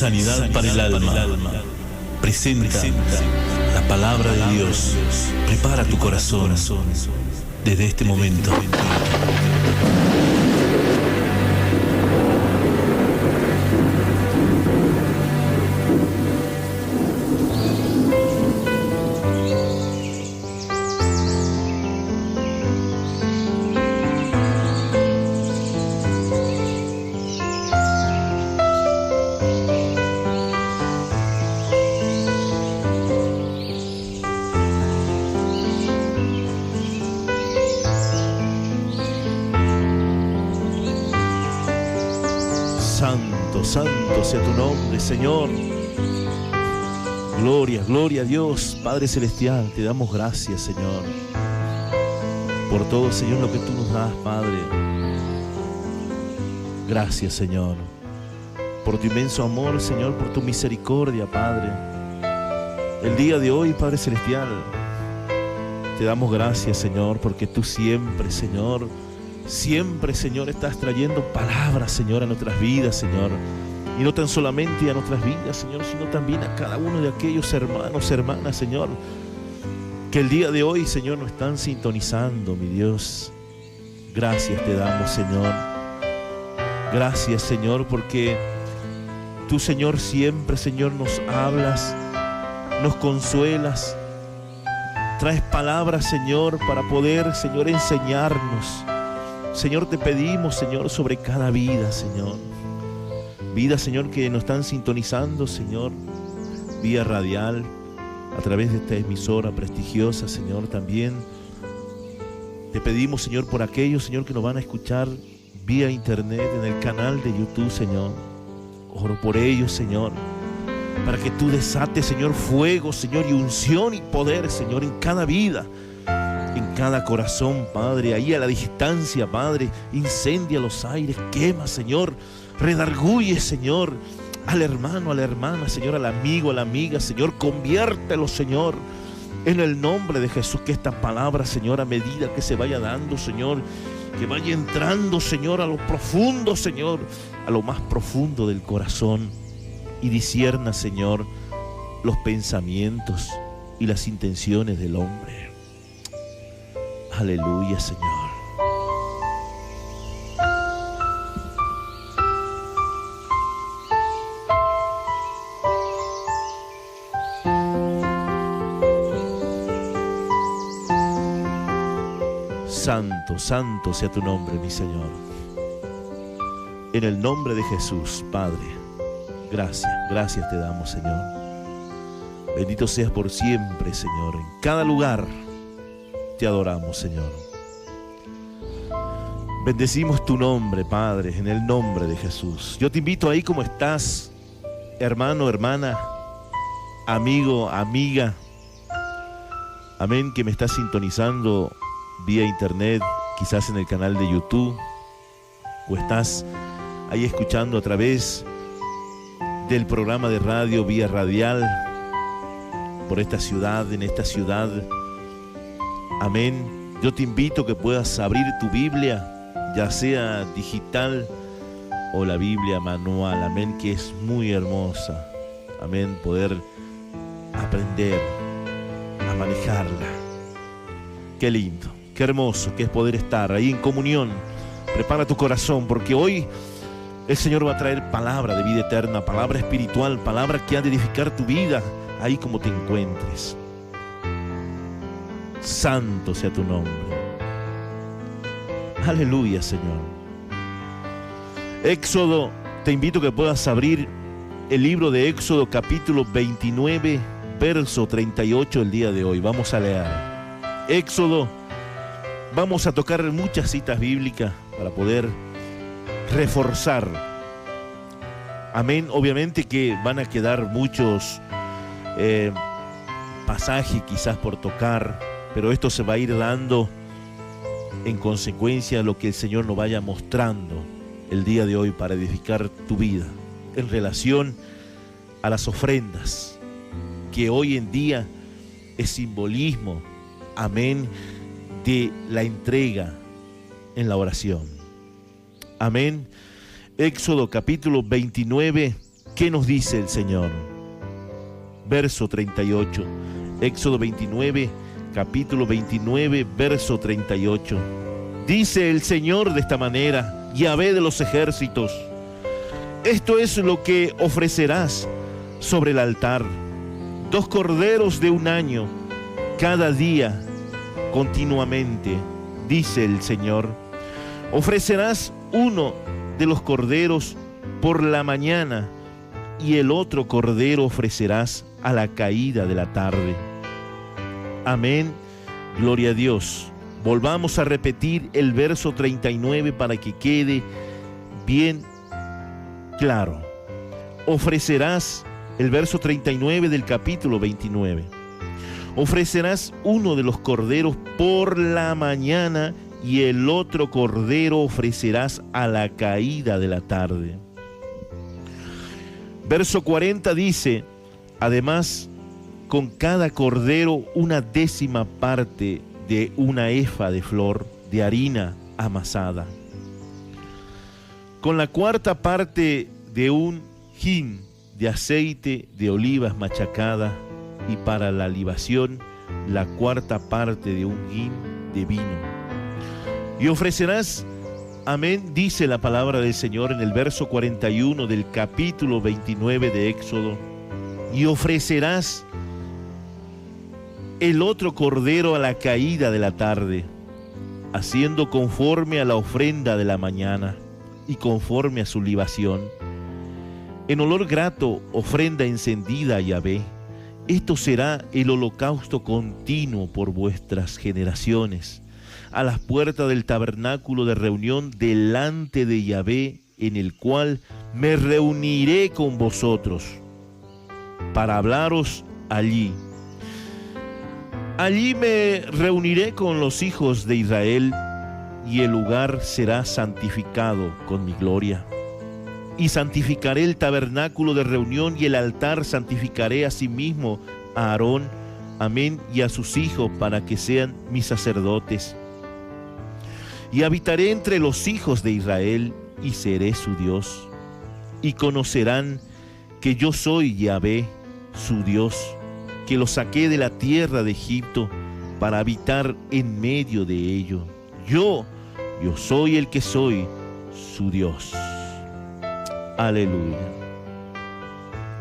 Sanidad para el alma. Presenta la palabra de Dios. Prepara tu corazón desde este momento. Santo sea tu nombre, Señor. Gloria a Dios, Padre Celestial. Te damos gracias, Señor, por todo, Señor, lo que tú nos das, Padre. Gracias, Señor, por tu inmenso amor, Señor, por tu misericordia, Padre. El día de hoy, Padre Celestial, te damos gracias, Señor, porque tú siempre, Señor, estás trayendo palabras, Señor, a nuestras vidas, Señor. Y no tan solamente a nuestras vidas, Señor, sino también a cada uno de aquellos hermanos, hermanas, Señor, que el día de hoy, Señor, nos están sintonizando, mi Dios. Gracias te damos, Señor. Gracias, Señor, porque tú, Señor, siempre, Señor, nos hablas, nos consuelas, traes palabras, Señor, para poder, Señor, enseñarnos. Señor, te pedimos, Señor, sobre cada vida, Señor. Vida, Señor, que nos están sintonizando, Señor, vía radial, a través de esta emisora prestigiosa, Señor, también. Te pedimos, Señor, por aquellos, Señor, que nos van a escuchar vía internet, en el canal de YouTube, Señor. Oro por ellos, Señor, para que tú desates, Señor, fuego, Señor, y unción y poder, Señor, en cada vida, en cada corazón, Padre. Ahí a la distancia, Padre, incendia los aires, quema, Señor, redarguye, Señor, al hermano, a la hermana, Señor, al amigo, a la amiga, Señor, conviértelo, Señor, en el nombre de Jesús. Que esta palabra, Señor, a medida que se vaya dando, Señor, que vaya entrando, Señor, a lo profundo, Señor, a lo más profundo del corazón, y discierna, Señor, los pensamientos y las intenciones del hombre. Aleluya, Señor. Santo, santo sea tu nombre, mi Señor. En el nombre de Jesús, Padre, gracias te damos, Señor. Bendito seas por siempre, Señor. En cada lugar te adoramos, Señor. Bendecimos tu nombre, Padre, en el nombre de Jesús. Yo te invito ahí como estás, hermano, hermana, amigo, amiga. Amén, que me estás sintonizando vía internet, quizás en el canal de YouTube, o estás ahí escuchando a través del programa de radio vía radial por esta ciudad, en esta ciudad. Amén. Yo te invito a que puedas abrir tu Biblia, ya sea digital o la Biblia manual. Amén, que es muy hermosa. Amén, poder aprender a manejarla. Qué lindo, qué hermoso que es poder estar ahí en comunión. Prepara tu corazón, porque hoy el Señor va a traer palabra de vida eterna, palabra espiritual, palabra que ha de edificar tu vida ahí como te encuentres. Santo sea tu nombre. Aleluya, Señor. Éxodo, te invito a que puedas abrir el libro de Éxodo, capítulo 29, verso 38 el día de hoy. Vamos a leer Éxodo. Vamos a tocar muchas citas bíblicas para poder reforzar. Amén. Obviamente que van a quedar muchos pasajes quizás por tocar, pero esto se va a ir dando en consecuencia de lo que el Señor nos vaya mostrando el día de hoy para edificar tu vida en relación a las ofrendas, que hoy en día es simbolismo, amén, de la entrega en la oración. Amén. Éxodo capítulo 29, ¿Qué nos dice el Señor? Verso 38, Éxodo 29, capítulo 29, verso 38. Dice el Señor de esta manera: Yahvé de los ejércitos, esto es lo que ofrecerás sobre el altar: 2 corderos de 1 año, cada día, continuamente, dice el Señor. Ofrecerás uno de los corderos por la mañana, y el otro cordero ofrecerás a la caída de la tarde. Amén, gloria a Dios. Volvamos a repetir el verso 39 para que quede bien claro. Ofrecerás, el verso 39 del capítulo 29. Ofrecerás uno de los corderos por la mañana, y el otro cordero ofrecerás a la caída de la tarde. Verso 40 dice: además, con cada cordero 1/10 parte de 1 efa de flor de harina amasada, con la 1/4 parte de 1 hin de aceite de olivas machacada, y para la libación la 1/4 parte de 1 hin de vino. Y ofrecerás, amén, dice la palabra del Señor en el verso 41 del capítulo 29 de Éxodo: y ofrecerás el otro cordero a la caída de la tarde, haciendo conforme a la ofrenda de la mañana y conforme a su libación, en olor grato, ofrenda encendida a Yahvé. Esto será el holocausto continuo por vuestras generaciones, a las puertas del tabernáculo de reunión delante de Yahvé, en el cual me reuniré con vosotros para hablaros allí. Allí me reuniré con los hijos de Israel, y el lugar será santificado con mi gloria. Y santificaré el tabernáculo de reunión y el altar, santificaré asimismo a Aarón, amén, y a sus hijos, para que sean mis sacerdotes. Y habitaré entre los hijos de Israel, y seré su Dios. Y conocerán que yo soy Yahvé, su Dios, que los saqué de la tierra de Egipto para habitar en medio de ello. Yo soy el que soy, su Dios. Aleluya.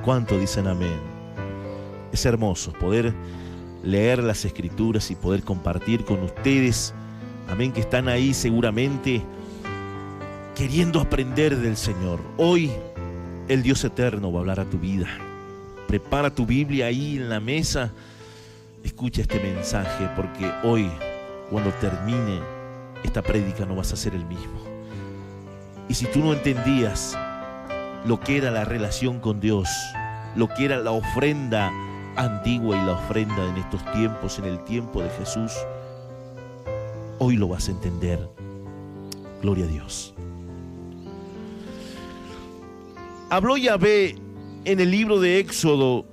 ¿Cuánto dicen amén? Es hermoso poder leer las Escrituras y poder compartir con ustedes, amén, que están ahí seguramente queriendo aprender del Señor. Hoy el Dios eterno va a hablar a tu vida. Prepara tu Biblia ahí en la mesa. Escucha este mensaje, porque hoy, cuando termine esta prédica, no vas a ser el mismo. Y si tú no entendías lo que era la relación con Dios, lo que era la ofrenda antigua y la ofrenda en estos tiempos, en el tiempo de Jesús, hoy lo vas a entender. Gloria a Dios. Habló Yahvé en el libro de Éxodo,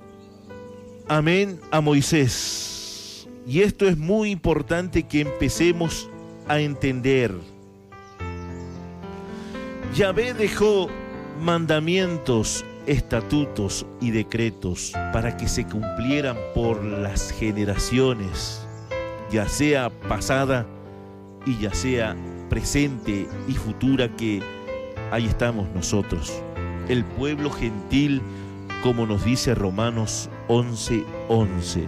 amén, a Moisés. Y esto es muy importante que empecemos a entender. Yahvé dejó mandamientos, estatutos y decretos para que se cumplieran por las generaciones, ya sea pasada y ya sea presente y futura, que ahí estamos nosotros, el pueblo gentil, como nos dice Romanos 11:11.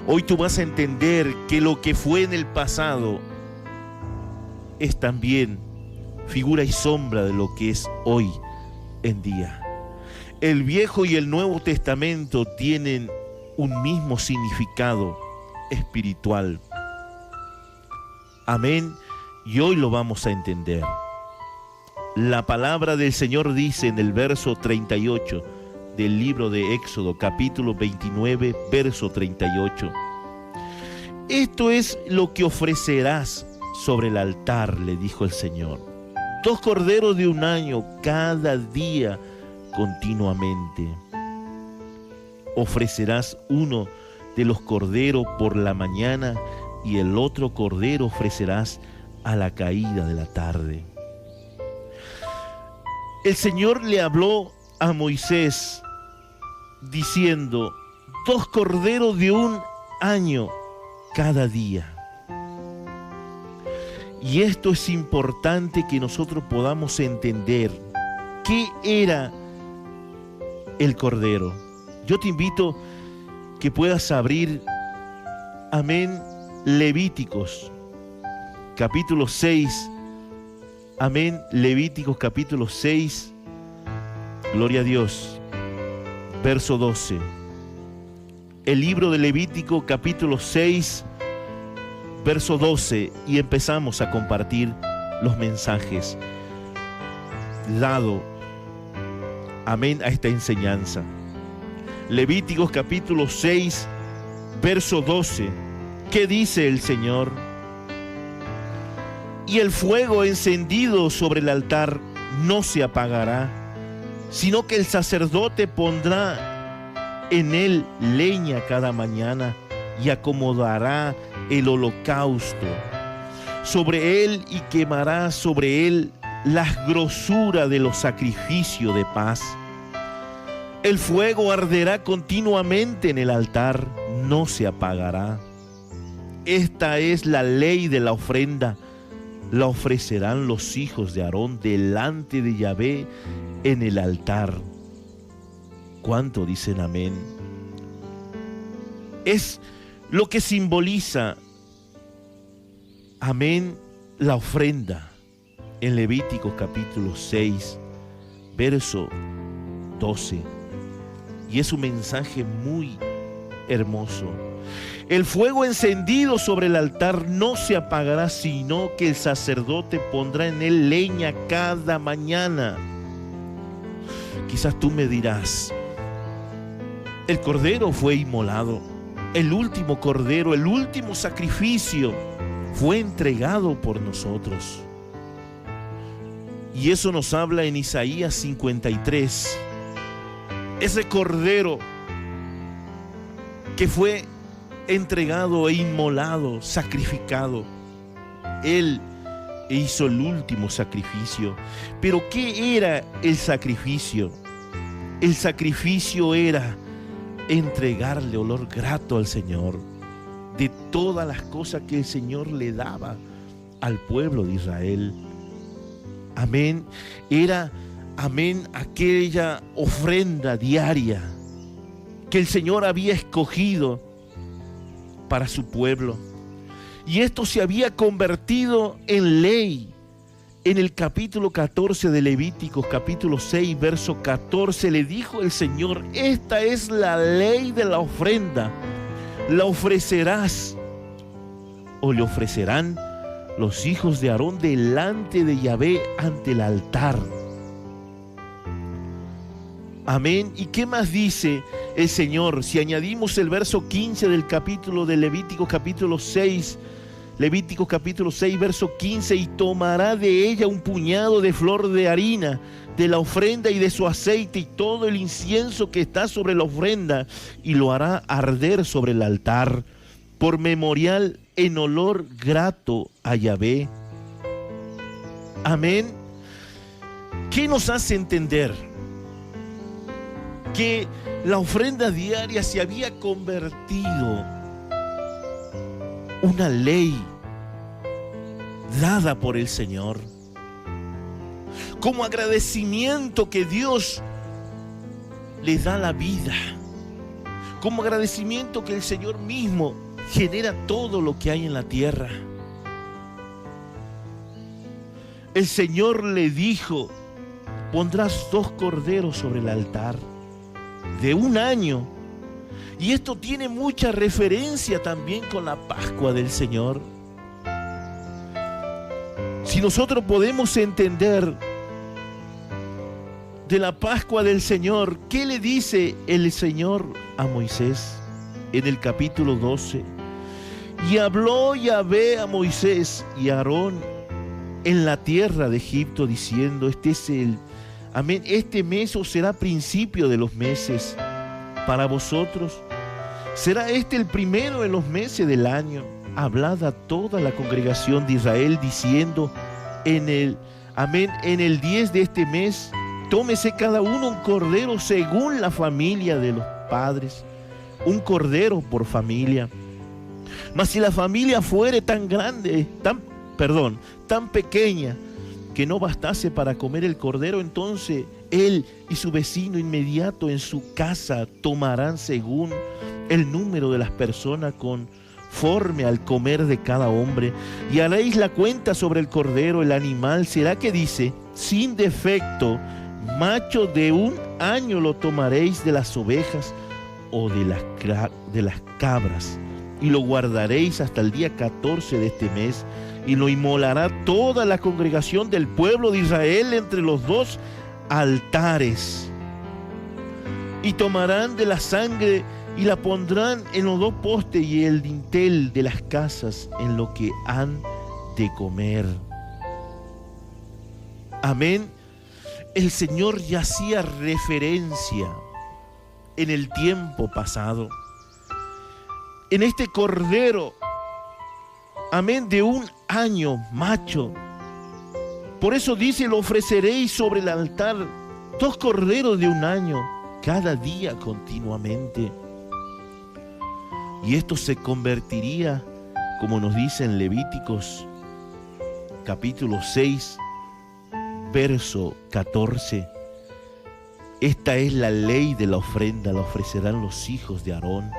Hoy tú vas a entender que lo que fue en el pasado es también figura y sombra de lo que es hoy en día. El Viejo y el Nuevo Testamento tienen un mismo significado espiritual. Amén. Y hoy lo vamos a entender. La palabra del Señor dice en el verso 38 del libro de Éxodo, capítulo 29, verso 38. Esto es lo que ofrecerás sobre el altar, le dijo el Señor: 2 corderos de 1 año cada día continuamente. Ofrecerás uno de los corderos por la mañana, y el otro cordero ofrecerás a la caída de la tarde. El Señor le habló a Moisés diciendo: 2 corderos de 1 año cada día. Y esto es importante que nosotros podamos entender qué era el cordero. Yo te invito que puedas abrir, amén, Levíticos, capítulo 6, amén, Levíticos capítulo 6, gloria a Dios, verso 12. El libro de Levítico capítulo 6, verso 12, y empezamos a compartir los mensajes dado, amén, a esta enseñanza. Levíticos capítulo 6, verso 12. ¿Qué dice el Señor? Y el fuego encendido sobre el altar no se apagará, sino que el sacerdote pondrá en él leña cada mañana y acomodará el holocausto sobre él y quemará sobre él la grosura de los sacrificios de paz. El fuego arderá continuamente en el altar, no se apagará. Esta es la ley de la ofrenda. La ofrecerán los hijos de Aarón delante de Yahvé en el altar. ¿Cuánto dicen amén? Es lo que simboliza, amén, la ofrenda en Levíticos capítulo 6, verso 12. Y es un mensaje muy hermoso. El fuego encendido sobre el altar no se apagará, sino que el sacerdote pondrá en él leña cada mañana. Quizás tú me dirás: el cordero fue inmolado, el último cordero, el último sacrificio fue entregado por nosotros. Y eso nos habla en Isaías 53. Ese cordero que fue entregado e inmolado, sacrificado. Él hizo el último sacrificio. Pero ¿qué era el sacrificio? El sacrificio era entregarle olor grato al Señor de todas las cosas que el Señor le daba al pueblo de Israel. Amén. Era, amén, aquella ofrenda diaria que el Señor había escogido para su pueblo. Y esto se había convertido en ley. En el capítulo 14 de Levíticos, capítulo 6, verso 14, le dijo el Señor: esta es la ley de la ofrenda. La ofrecerás, o le ofrecerán los hijos de Aarón delante de Yahvé ante el altar. Amén. ¿Y qué más dice el Señor? Si añadimos el verso 15 del capítulo de Levíticos capítulo 6, Levíticos capítulo 6, verso 15: y tomará de ella un puñado de flor de harina, de la ofrenda y de su aceite, y todo el incienso que está sobre la ofrenda, y lo hará arder sobre el altar, por memorial en olor grato a Yahvé. Amén. ¿Qué nos hace entender? Que la ofrenda diaria se había convertido una ley dada por el Señor, como agradecimiento que Dios les da la vida, como agradecimiento que el Señor mismo genera todo lo que hay en la tierra. El Señor le dijo: pondrás 2 corderos sobre el altar de 1 año. Y esto tiene mucha referencia también con la Pascua del Señor. Si nosotros podemos entender de la Pascua del Señor, ¿qué le dice el Señor a Moisés en el capítulo 12? Y habló Yahvé a Moisés y a Aarón en la tierra de Egipto, diciendo: amén, este mes os será principio de los meses para vosotros. Será este el primero de los meses del año. Hablad a toda la congregación de Israel, diciendo: en el 10 de este mes tómese cada uno un cordero según la familia de los padres, un cordero por familia. Mas si la familia fuere tan grande, tan pequeña, que no bastase para comer el cordero, entonces él y su vecino inmediato en su casa tomarán según el número de las personas conforme al comer de cada hombre, y haréis la cuenta sobre el cordero. El animal será, que dice, sin defecto, macho de 1 año lo tomaréis de las ovejas o de las cabras, y lo guardaréis hasta el día 14 de este mes, y lo inmolará toda la congregación del pueblo de Israel entre los 2 altares. Y tomarán de la sangre y la pondrán en los 2 postes y el dintel de las casas en lo que han de comer. Amén. El Señor ya hacía referencia en el tiempo pasado, en este cordero, amén, de 1 año, macho. Por eso dice, lo ofreceréis sobre el altar, 2 corderos de 1 año, cada día continuamente. Y esto se convertiría, como nos dice en Levíticos, capítulo 6, verso 14. Esta es la ley de la ofrenda, la ofrecerán los hijos de Aarón.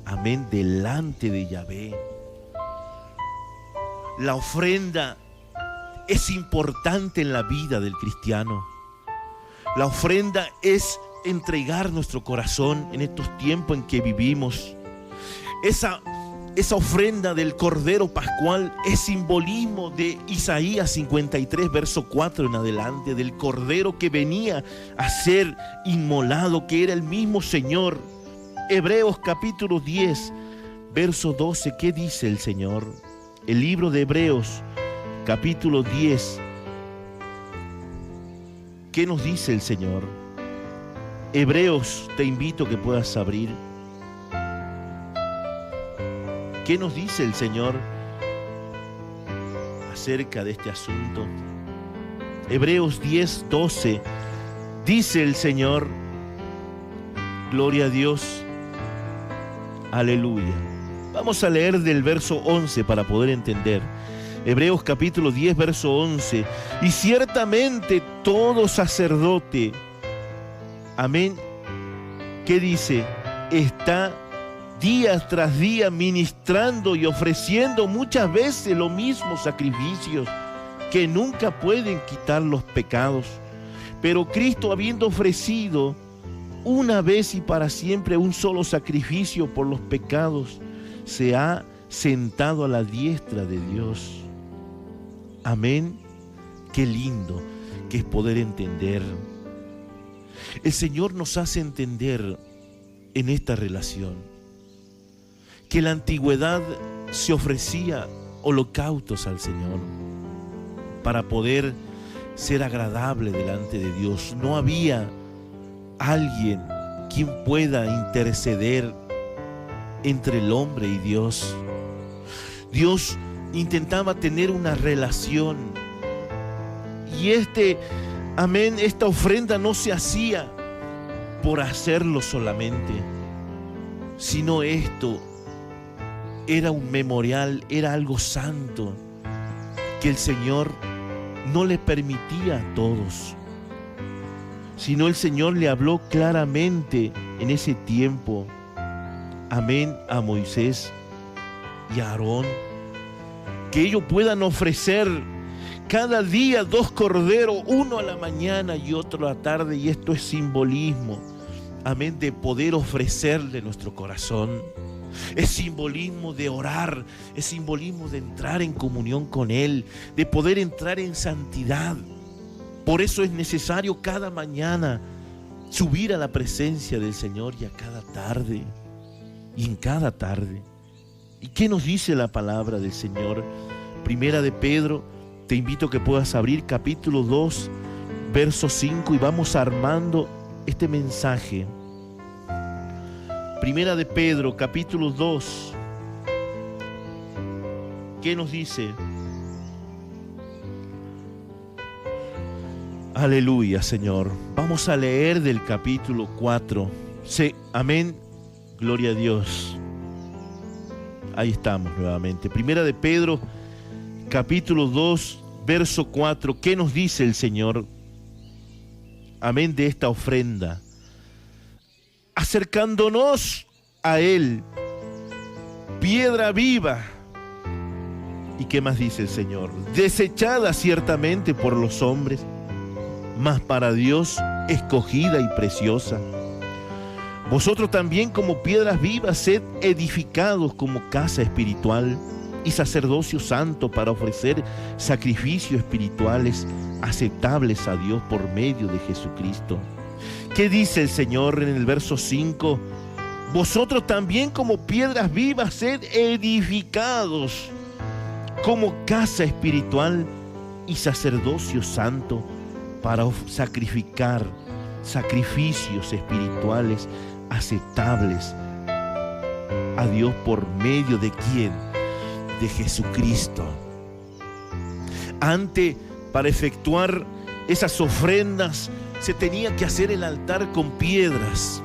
Amén, delante de Yahvé. La ofrenda es importante en la vida del cristiano. La ofrenda es entregar nuestro corazón en estos tiempos en que vivimos. Esa ofrenda del Cordero Pascual es simbolismo de Isaías 53, verso 4 en adelante, del Cordero que venía a ser inmolado, que era el mismo Señor. Hebreos capítulo 10, verso 12, ¿qué dice el Señor? El libro de Hebreos, capítulo 10, ¿qué nos dice el Señor? Hebreos, te invito a que puedas abrir. ¿Qué nos dice el Señor acerca de este asunto? Hebreos 10, 12, dice el Señor, gloria a Dios, aleluya. Vamos a leer del verso 11 para poder entender. Hebreos capítulo 10, verso 11. Y ciertamente todo sacerdote, amén, ¿qué dice? Está día tras día ministrando y ofreciendo muchas veces los mismos sacrificios que nunca pueden quitar los pecados. Pero Cristo, habiendo ofrecido una vez y para siempre un solo sacrificio por los pecados, se ha sentado a la diestra de Dios. Amén. Qué lindo que es poder entender. El Señor nos hace entender en esta relación que en la antigüedad se ofrecía holocaustos al Señor para poder ser agradable delante de Dios. No había alguien quien pueda interceder entre el hombre y Dios. Dios intentaba tener una relación y esta ofrenda no se hacía por hacerlo solamente, sino esto era un memorial, era algo santo que el Señor no le permitía a todos, sino el Señor le habló claramente en ese tiempo, amén, a Moisés y a Aarón, que ellos puedan ofrecer cada día 2 corderos, uno a la mañana y otro a la tarde, y esto es simbolismo, amén, de poder ofrecerle nuestro corazón. Es simbolismo de orar, es simbolismo de entrar en comunión con Él, de poder entrar en santidad. Por eso es necesario cada mañana subir a la presencia del Señor y a cada tarde, y en cada tarde. ¿Y qué nos dice la palabra del Señor? Primera de Pedro, te invito a que puedas abrir capítulo 2, verso 5, y vamos armando este mensaje. Primera de Pedro, capítulo 2. ¿Qué nos dice? Aleluya, Señor. Vamos a leer del capítulo 4. Sí, amén. Gloria a Dios. Ahí estamos nuevamente. Primera de Pedro, capítulo 2, verso 4. ¿Qué nos dice el Señor? Amén, de esta ofrenda. Acercándonos a Él, piedra viva. ¿Y qué más dice el Señor? Desechada ciertamente por los hombres, mas para Dios escogida y preciosa. Vosotros también como piedras vivas sed edificados como casa espiritual y sacerdocio santo para ofrecer sacrificios espirituales aceptables a Dios por medio de Jesucristo. ¿Qué dice el Señor en el verso 5? Vosotros también como piedras vivas sed edificados como casa espiritual y sacerdocio santo para sacrificar sacrificios espirituales aceptables a Dios por medio de ¿quién? De Jesucristo. Antes, para efectuar esas ofrendas, se tenía que hacer el altar con piedras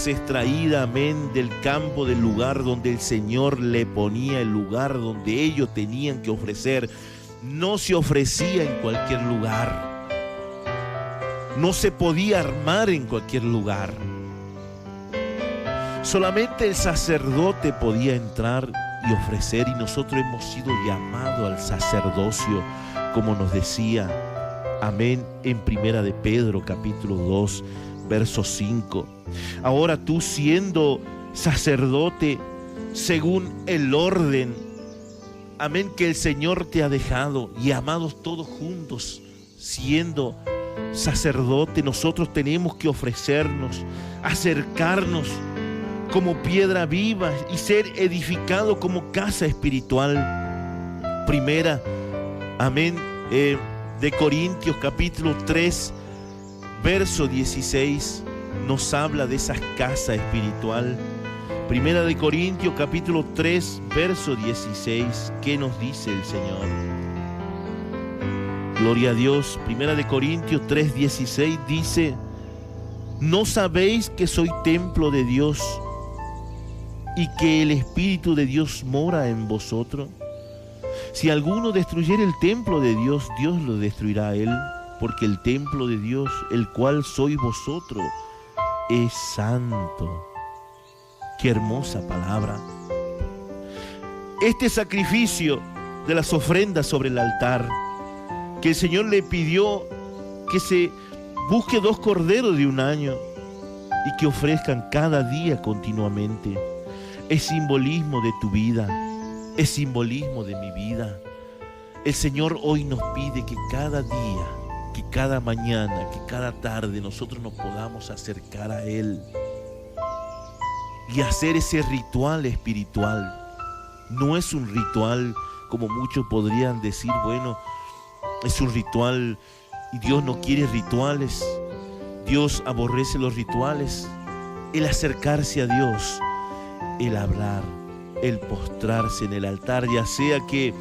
extraídas, amén, del campo, del lugar donde el Señor le ponía, el lugar donde ellos tenían que ofrecer. No se ofrecía en cualquier lugar. No se podía armar en cualquier lugar. Solamente el sacerdote podía entrar y ofrecer, y nosotros hemos sido llamados al sacerdocio, como nos decía, amén, en Primera de Pedro, capítulo 2, verso 5. Ahora tú, siendo sacerdote según el orden, amén, que el Señor te ha dejado, y amados todos juntos, siendo sacerdote, nosotros tenemos que ofrecernos, acercarnos como piedra viva y ser edificado como casa espiritual. Primera, amén, de Corintios capítulo 3, verso 16, nos habla de esa casa espiritual. Primera de Corintios capítulo 3, verso 16, ¿qué nos dice el Señor? Gloria a Dios. Primera de Corintios 3, 16 dice: ¿no sabéis que soy templo de Dios y que el Espíritu de Dios mora en vosotros? Si alguno destruyere el templo de Dios, Dios lo destruirá a él, porque el templo de Dios, el cual sois vosotros, es santo. Qué hermosa palabra. Este sacrificio de las ofrendas sobre el altar, que el Señor le pidió que se busque 2 corderos de un año y que ofrezcan cada día continuamente, es simbolismo de tu vida, es simbolismo de mi vida. El Señor hoy nos pide que cada día, que cada mañana, que cada tarde nosotros nos podamos acercar a Él y hacer ese ritual espiritual. No es un ritual como muchos podrían decir, bueno, es un ritual y Dios no quiere rituales. Dios aborrece los rituales. El acercarse a Dios, el hablar, el postrarse en el altar, ya sea que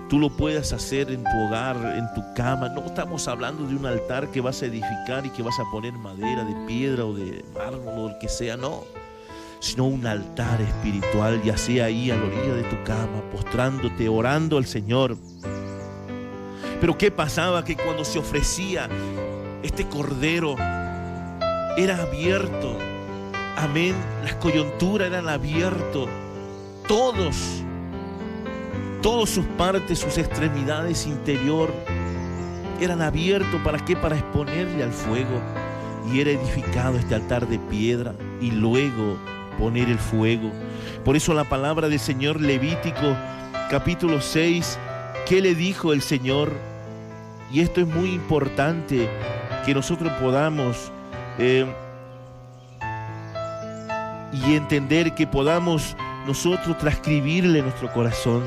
tú lo puedas hacer en tu hogar, en tu cama. No estamos hablando de un altar que vas a edificar y que vas a poner madera, de piedra o de mármol o el que sea, no. Sino un altar espiritual, ya sea ahí a la orilla de tu cama, postrándote, orando al Señor. Pero ¿qué pasaba? Que cuando se ofrecía este cordero, era abierto. Amén. Las coyunturas eran abiertas. Todas sus partes, sus extremidades interior eran abiertos. ¿Para qué? Para exponerle al fuego. Y era edificado este altar de piedra y luego poner el fuego. Por eso la palabra del Señor, Levítico capítulo 6, ¿qué le dijo el Señor? Y esto es muy importante que nosotros podamos y entender, que podamos nosotros transcribirle en nuestro corazón.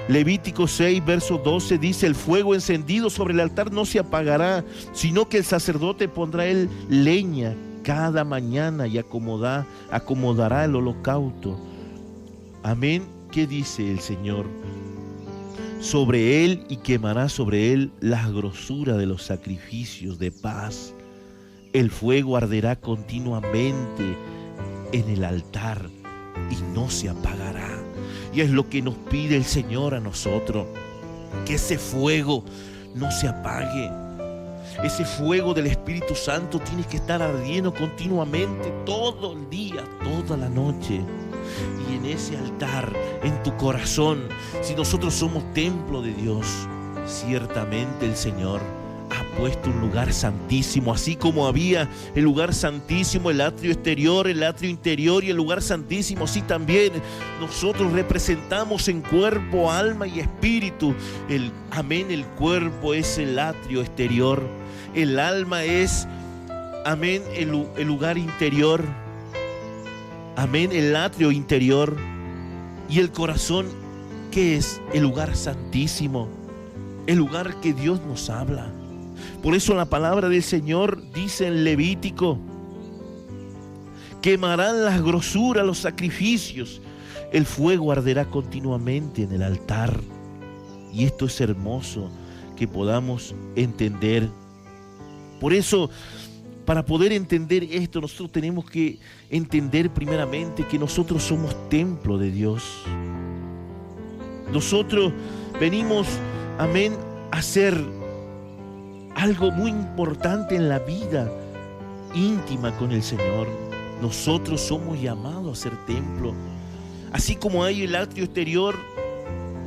Levítico 6, verso 12 dice: el fuego encendido sobre el altar no se apagará, sino que el sacerdote pondrá él leña cada mañana y acomodará el holocausto. Amén. ¿Qué dice el Señor? sobre él y quemará sobre él la grosura de los sacrificios de paz. El fuego arderá continuamente en el altar y no se apagará. Y es lo que nos pide el Señor a nosotros, que ese fuego no se apague. Ese fuego del Espíritu Santo tiene que estar ardiendo continuamente, todo el día, toda la noche. Y en ese altar, en tu corazón, si nosotros somos templo de Dios, ciertamente el Señor ha puesto un lugar santísimo, así como había el lugar santísimo, el atrio exterior, el atrio interior y el lugar santísimo, así también nosotros representamos en cuerpo, alma y espíritu. Amén, el cuerpo es el atrio exterior, el alma es, amén, el lugar interior, amén, el atrio interior, y el corazón, ¿qué es? El lugar santísimo, el lugar que Dios nos habla. Por eso la palabra del Señor dice en Levítico: quemarán las grosuras, los sacrificios, el fuego arderá continuamente en el altar. Y esto es hermoso que podamos entender. Por eso, para poder entender esto, nosotros tenemos que entender primeramente que nosotros somos templo de Dios. Nosotros venimos, amén, a ser algo muy importante en la vida íntima con el Señor. Nosotros somos llamados a ser templo. Así como hay el atrio exterior,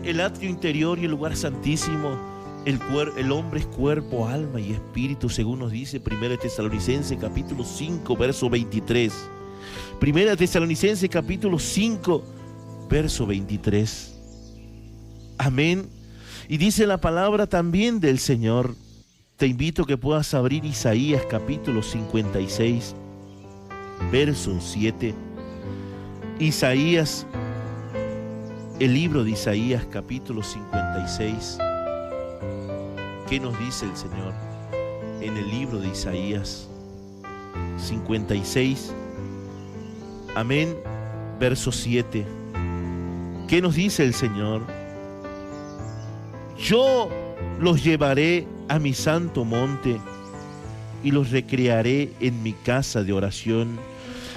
el atrio interior y el lugar santísimo, el hombre es cuerpo, alma y espíritu, según nos dice 1 Tesalonicenses capítulo 5, verso 23. 1 Tesalonicenses capítulo 5, verso 23. Amén. Y dice la palabra también del Señor. Te invito a que puedas abrir Isaías capítulo 56, verso 7. Isaías, el libro de Isaías capítulo 56. ¿Qué nos dice el Señor en el libro de Isaías 56? Amén, verso 7. ¿Qué nos dice el Señor? Yo los llevaré a mi santo monte y los recrearé en mi casa de oración.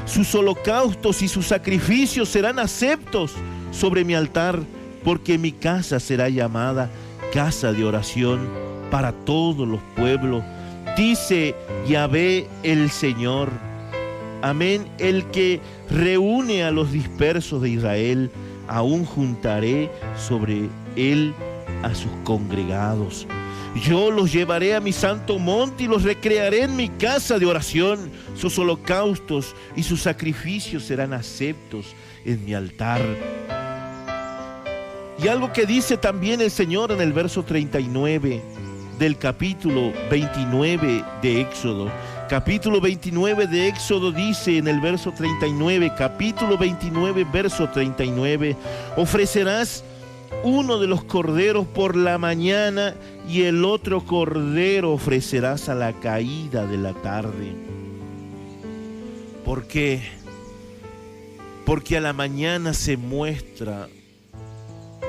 Sus holocaustos y sus sacrificios serán aceptos sobre mi altar, porque mi casa será llamada casa de oración para todos los pueblos, dice Yahvé el Señor. Amén. El que reúne a los dispersos de Israel, aún juntaré sobre él a sus congregados. Yo los llevaré a mi santo monte y los recrearé en mi casa de oración. Sus holocaustos y sus sacrificios serán aceptos en mi altar. Y algo que dice también el Señor en el verso 39 del capítulo 29 de Éxodo. Capítulo 29 de Éxodo dice en el verso 39, capítulo 29, verso 39, ofrecerás uno de los corderos por la mañana y el otro cordero ofrecerás a la caída de la tarde. ¿Por qué? Porque a la mañana se muestra,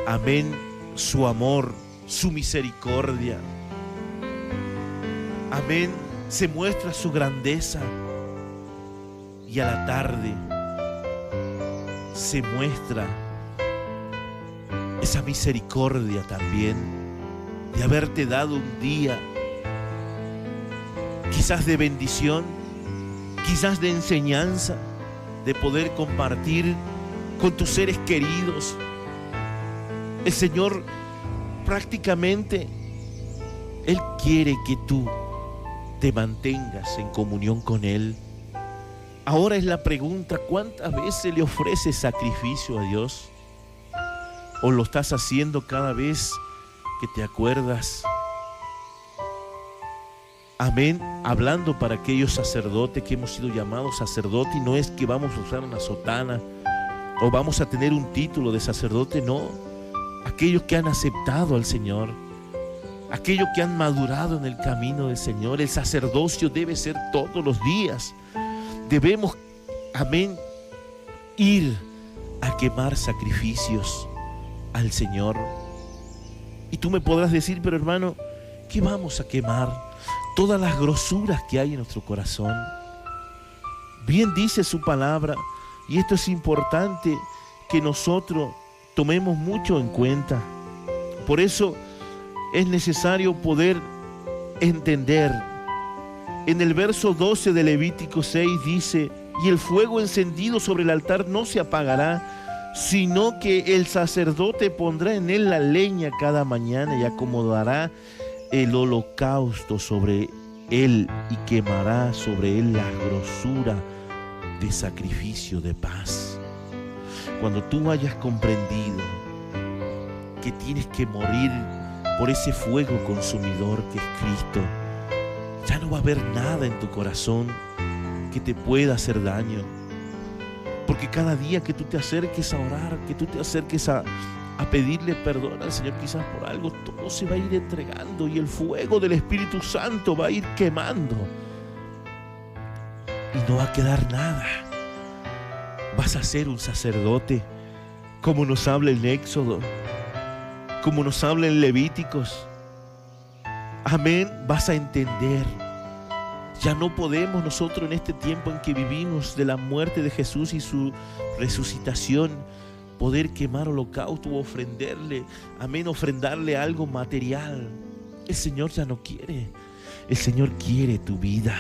amén, su amor, su misericordia. Amén, se muestra su grandeza. Y a la tarde se muestra esa misericordia también de haberte dado un día, quizás de bendición, quizás de enseñanza, de poder compartir con tus seres queridos. El Señor prácticamente, Él quiere que tú te mantengas en comunión con Él. Ahora es la pregunta: ¿cuántas veces le ofreces sacrificio a Dios? ¿O lo estás haciendo cada vez que te acuerdas? Amén. Hablando para aquellos sacerdotes que hemos sido llamados sacerdotes, y no es que vamos a usar una sotana o vamos a tener un título de sacerdote, no. Aquellos que han aceptado al Señor, aquellos que han madurado en el camino del Señor. El sacerdocio debe ser todos los días. Debemos, amén, ir a quemar sacrificios al Señor. Y tú me podrás decir, pero hermano, ¿qué vamos a quemar? Todas las grosuras que hay en nuestro corazón. Bien dice su palabra, y esto es importante que nosotros tomemos mucho en cuenta. Por eso es necesario poder entender. En el verso 12 de Levítico 6 dice: y el fuego encendido sobre el altar no se apagará, sino que el sacerdote pondrá en él la leña cada mañana y acomodará el holocausto sobre él y quemará sobre él la grosura de sacrificio de paz. Cuando tú hayas comprendido que tienes que morir por ese fuego consumidor que es Cristo, ya no va a haber nada en tu corazón que te pueda hacer daño. Porque cada día que tú te acerques a orar, que tú te acerques a pedirle perdón al Señor quizás por algo, todo se va a ir entregando y el fuego del Espíritu Santo va a ir quemando. Y no va a quedar nada. Vas a ser un sacerdote, como nos habla en Éxodo, como nos habla en Levíticos. Amén, vas a entender. Ya no podemos nosotros en este tiempo en que vivimos de la muerte de Jesús y su resucitación, poder quemar holocausto o ofrendarle, amén, ofrendarle algo material. El Señor ya no quiere. El Señor quiere tu vida.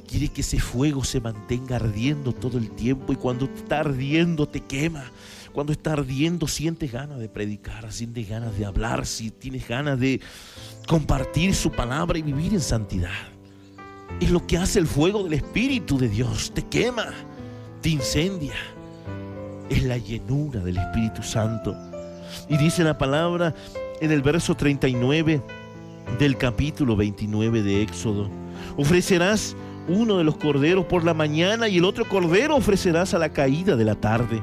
Quiere que ese fuego se mantenga ardiendo todo el tiempo, y cuando está ardiendo te quema. Cuando está ardiendo sientes ganas de predicar, sientes ganas de hablar, si tienes ganas de compartir su palabra y vivir en santidad. Es lo que hace el fuego del Espíritu de Dios. Te quema, te incendia. Es la llenura del Espíritu Santo. Y dice la palabra en el verso 39 del capítulo 29 de Éxodo: ofrecerás uno de los corderos por la mañana y el otro cordero ofrecerás a la caída de la tarde.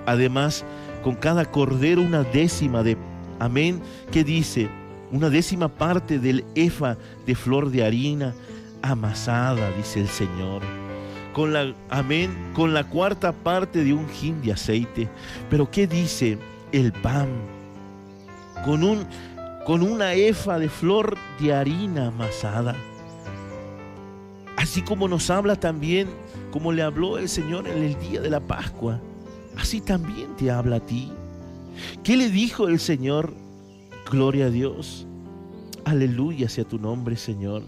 Además, con cada cordero una décima de, amén, ¿qué dice? Una décima parte del efa de flor de harina amasada, dice el Señor. Con la, amén, con la cuarta parte de un hin de aceite. Pero ¿qué dice? El pan. Con una efa de flor de harina amasada. Así como nos habla también, como le habló el Señor en el día de la Pascua, así también te habla a ti. ¿Qué le dijo el Señor? Gloria a Dios. Aleluya sea tu nombre, Señor.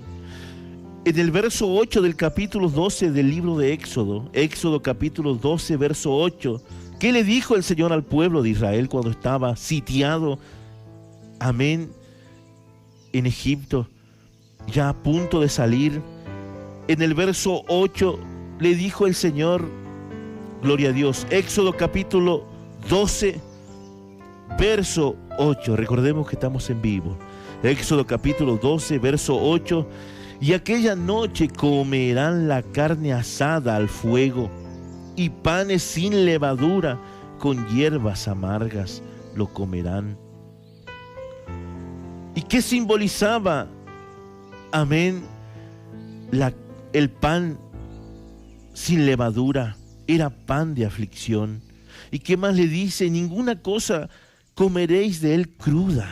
En el verso 8 del capítulo 12 del libro de Éxodo, Éxodo capítulo 12, verso 8, ¿qué le dijo el Señor al pueblo de Israel cuando estaba sitiado, amén, en Egipto, ya a punto de salir? En el verso 8 le dijo el Señor, gloria a Dios, Éxodo capítulo 12, verso 8, recordemos que estamos en vivo. Éxodo capítulo 12, verso 8, y aquella noche comerán la carne asada al fuego y panes sin levadura con hierbas amargas lo comerán. ¿Y qué simbolizaba? Amén. El pan sin levadura era pan de aflicción. ¿Y qué más le dice? Ninguna cosa comeréis de él cruda.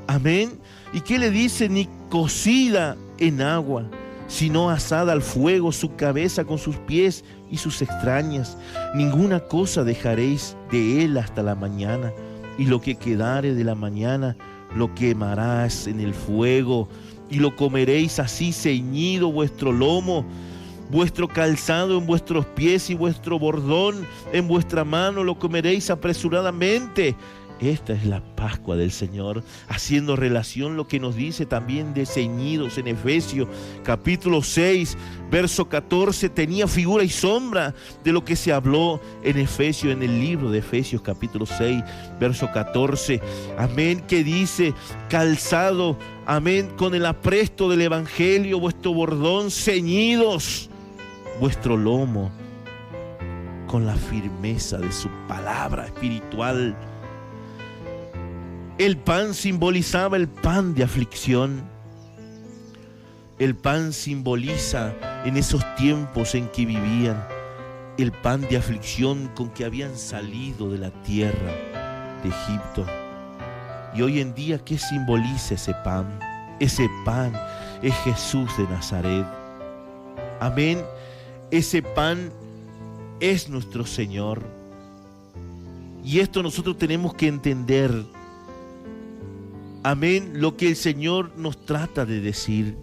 Amén. ¿Y qué le dice? Ni cocida en agua, sino asada al fuego, su cabeza con sus pies y sus extrañas. Ninguna cosa dejaréis de él hasta la mañana, y lo que quedare de la mañana lo quemarás en el fuego, y lo comeréis así ceñido vuestro lomo, vuestro calzado en vuestros pies y vuestro bordón en vuestra mano, lo comeréis apresuradamente. Esta es la Pascua del Señor, haciendo relación lo que nos dice también de ceñidos en Efesios capítulo 6, verso 14, tenía figura y sombra de lo que se habló en Efesios, en el libro de Efesios capítulo 6, verso 14, amén, que dice, calzado, amén, con el apresto del Evangelio, vuestro bordón, ceñidos vuestro lomo, con la firmeza de su palabra espiritual. El pan simbolizaba el pan de aflicción. El pan simboliza en esos tiempos en que vivían el pan de aflicción con que habían salido de la tierra de Egipto. Y hoy en día, ¿qué simboliza ese pan? Ese pan es Jesús de Nazaret. Amén. Ese pan es nuestro Señor. Y esto nosotros tenemos que entender. Amén. Lo que el Señor nos trata de decir.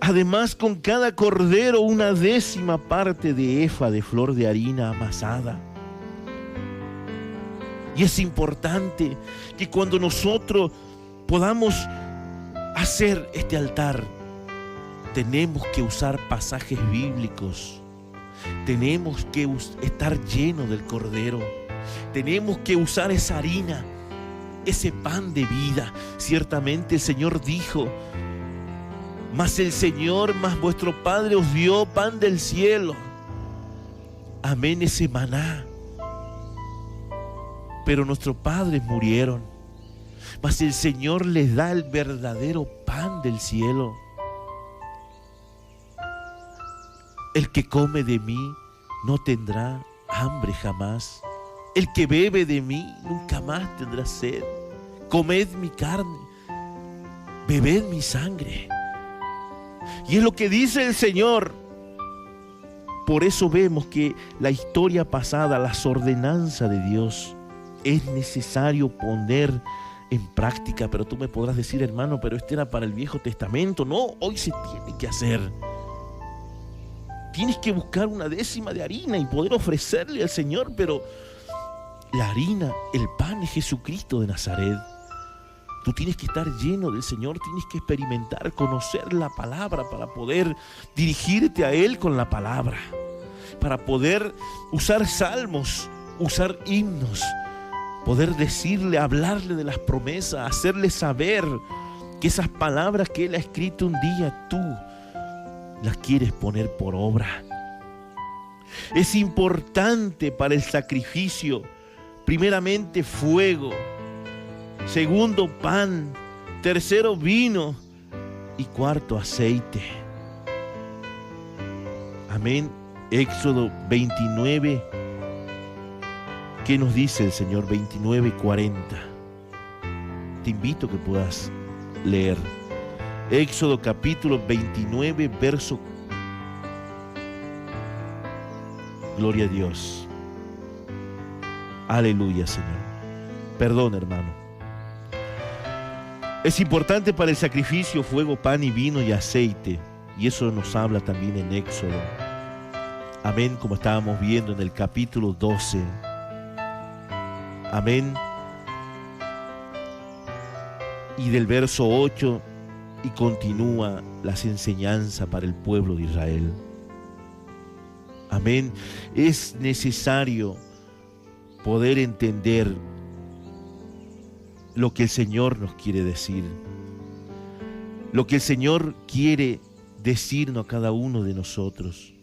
Además, con cada cordero, una 10ª parte de efa de flor de harina amasada. Y es importante que cuando nosotros podamos hacer este altar, tenemos que usar pasajes bíblicos. Tenemos que estar llenos del cordero. Tenemos que usar esa harina, ese pan de vida. Ciertamente el Señor dijo: mas el Señor, más vuestro Padre os dio pan del cielo. Amén, ese maná. Pero nuestros padres murieron. Mas el Señor les da el verdadero pan del cielo. El que come de mí no tendrá hambre jamás. El que bebe de mí nunca más tendrá sed. Comed mi carne, bebed mi sangre. Y es lo que dice el Señor. Por eso vemos que la historia pasada, las ordenanzas de Dios, es necesario poner en práctica. Pero tú me podrás decir, hermano, pero este era para el Viejo Testamento. No, hoy se tiene que hacer. Tienes que buscar una 10ª de harina y poder ofrecerle al Señor, pero la harina, el pan es Jesucristo de Nazaret. Tú tienes que estar lleno del Señor, tienes que experimentar, conocer la palabra para poder dirigirte a Él con la palabra, para poder usar salmos, usar himnos, poder decirle, hablarle de las promesas, hacerle saber que esas palabras que Él ha escrito un día tú las quieres poner por obra. Es importante para el sacrificio, primeramente fuego, segundo pan, tercero vino y cuarto aceite. Amén. Éxodo 29. ¿Qué nos dice el Señor? 29:40. Te invito a que puedas leer. Éxodo capítulo 29, verso. Gloria a Dios. Aleluya, Señor. Perdón, hermano. Es importante para el sacrificio fuego, pan y vino y aceite. Y eso nos habla también en Éxodo. Amén, como estábamos viendo en el capítulo 12. Amén. Y del verso 8 y continúa las enseñanzas para el pueblo de Israel. Amén. Es necesario poder entender lo que el Señor nos quiere decir. Lo que el Señor quiere decirnos a cada uno de nosotros.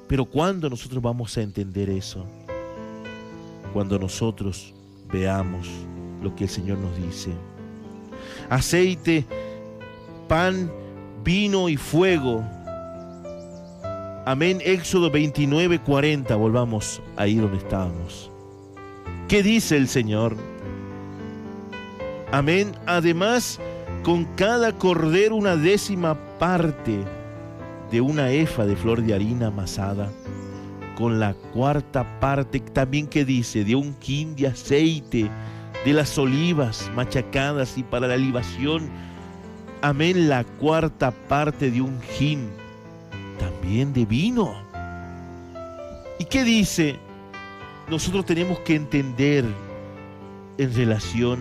Pero ¿cuándo nosotros vamos a entender eso? Cuando nosotros veamos lo que el Señor nos dice. Aceite, pan, vino y fuego. Amén. Éxodo 29:40. Volvamos ahí donde estábamos. ¿Qué dice el Señor? Amén. Además, con cada cordero una 10ª parte de una efa de flor de harina amasada, con la 4ª parte también, que dice, de un hin de aceite de las olivas machacadas y para la libación. Amén. La 4ª parte de un hin también de vino. ¿Y qué dice? Nosotros tenemos que entender en relación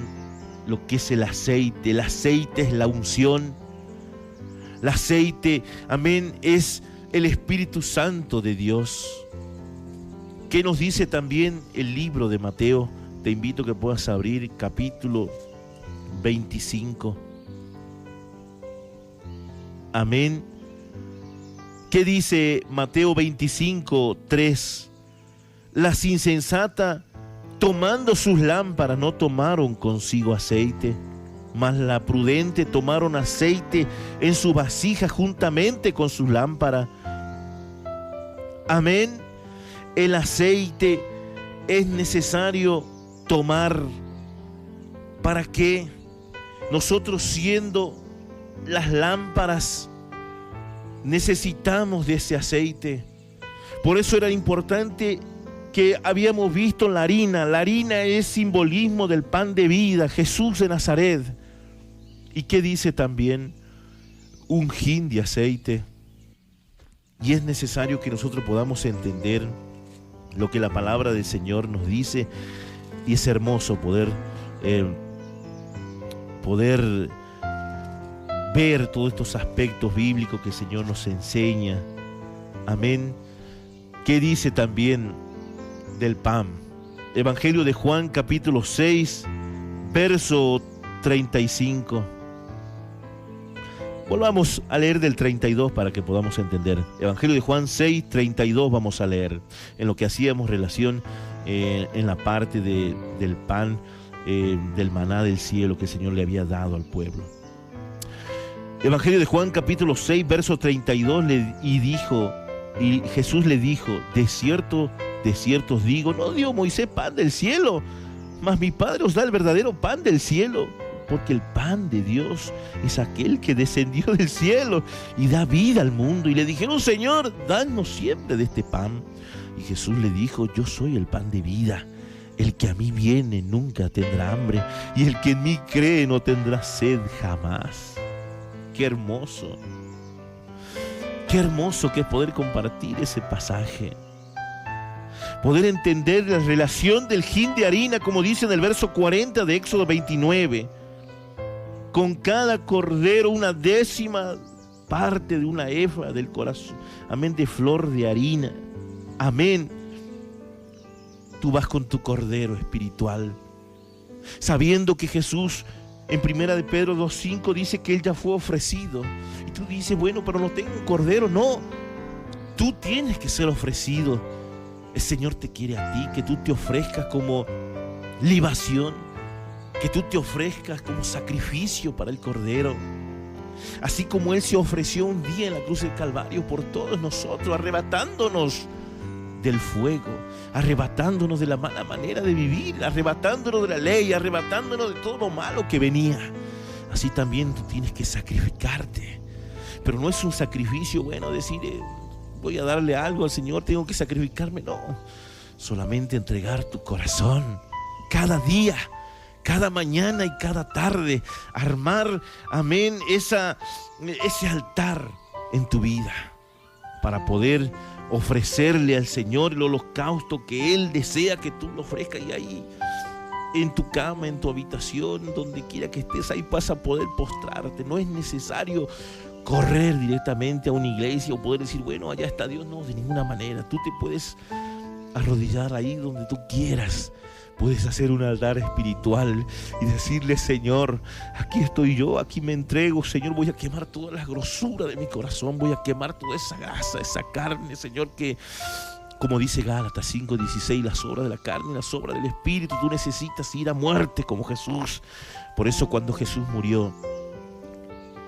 lo que es el aceite. El aceite es la unción. El aceite, amén, es el Espíritu Santo de Dios. ¿Qué nos dice también el libro de Mateo? Te invito a que puedas abrir capítulo 25. Amén. ¿Qué dice Mateo 25:3? Las insensatas, tomando sus lámparas, no tomaron consigo aceite, mas la prudente tomaron aceite en su vasija juntamente con sus lámparas. Amén. El aceite es necesario tomar para que nosotros, siendo las lámparas, necesitamos de ese aceite. Por eso era importante que habíamos visto la harina. La harina es simbolismo del pan de vida, Jesús de Nazaret. ¿Y qué dice también? Un hin de aceite. Y es necesario que nosotros podamos entender lo que la palabra del Señor nos dice. Y es hermoso poder ver todos estos aspectos bíblicos que el Señor nos enseña. Amén. ¿Qué dice también del pan? Evangelio de Juan, capítulo 6, verso 35. Volvamos a leer del 32 para que podamos entender. Evangelio de Juan 6, 32 vamos a leer. En lo que hacíamos relación en la parte del pan, del maná del cielo que el Señor le había dado al pueblo. Evangelio de Juan, capítulo 6, verso 32, y Jesús le dijo: de cierto os digo, no dio Moisés pan del cielo, mas mi Padre os da el verdadero pan del cielo, porque el pan de Dios es aquel que descendió del cielo y da vida al mundo. Y le dijeron: Señor, danos siempre de este pan. Y Jesús le dijo: yo soy el pan de vida. El que a mí viene nunca tendrá hambre, y el que en mí cree no tendrá sed jamás. Qué hermoso. Qué hermoso que es poder compartir ese pasaje. Poder entender la relación del hin de harina, como dice en el verso 40 de Éxodo 29. Con cada cordero una décima parte de una efa del corazón. Amén, de flor de harina. Amén. Tú vas con tu cordero espiritual, sabiendo que Jesús, en 1 de Pedro 2:5, dice que Él ya fue ofrecido. Y tú dices: bueno, pero no tengo un cordero. No, tú tienes que ser ofrecido. El Señor te quiere a ti, que tú te ofrezcas como libación, que tú te ofrezcas como sacrificio para el cordero. Así como Él se ofreció un día en la cruz del Calvario por todos nosotros, arrebatándonos del fuego, arrebatándonos de la mala manera de vivir, arrebatándonos de la ley, arrebatándonos de todo lo malo que venía. Así también tú tienes que sacrificarte. Pero no es un sacrificio, bueno, decir voy a darle algo al Señor, tengo que sacrificarme. No, solamente entregar tu corazón cada día, cada mañana y cada tarde. Armar, amén, ese altar en tu vida para poder ofrecerle al Señor el holocausto que Él desea que tú lo ofrezcas. Y ahí, en tu cama, en tu habitación, donde quiera que estés, ahí vas a poder postrarte. No es necesario correr directamente a una iglesia o poder decir: bueno, allá está Dios. No, de ninguna manera. Tú te puedes arrodillar ahí donde tú quieras. Puedes hacer un altar espiritual y decirle: Señor, aquí estoy yo, aquí me entrego. Señor, voy a quemar toda la grosura de mi corazón, voy a quemar toda esa grasa, esa carne, Señor, que, como dice Gálatas 5:16, las obras de la carne y las obras del Espíritu, tú necesitas ir a muerte como Jesús. Por eso cuando Jesús murió,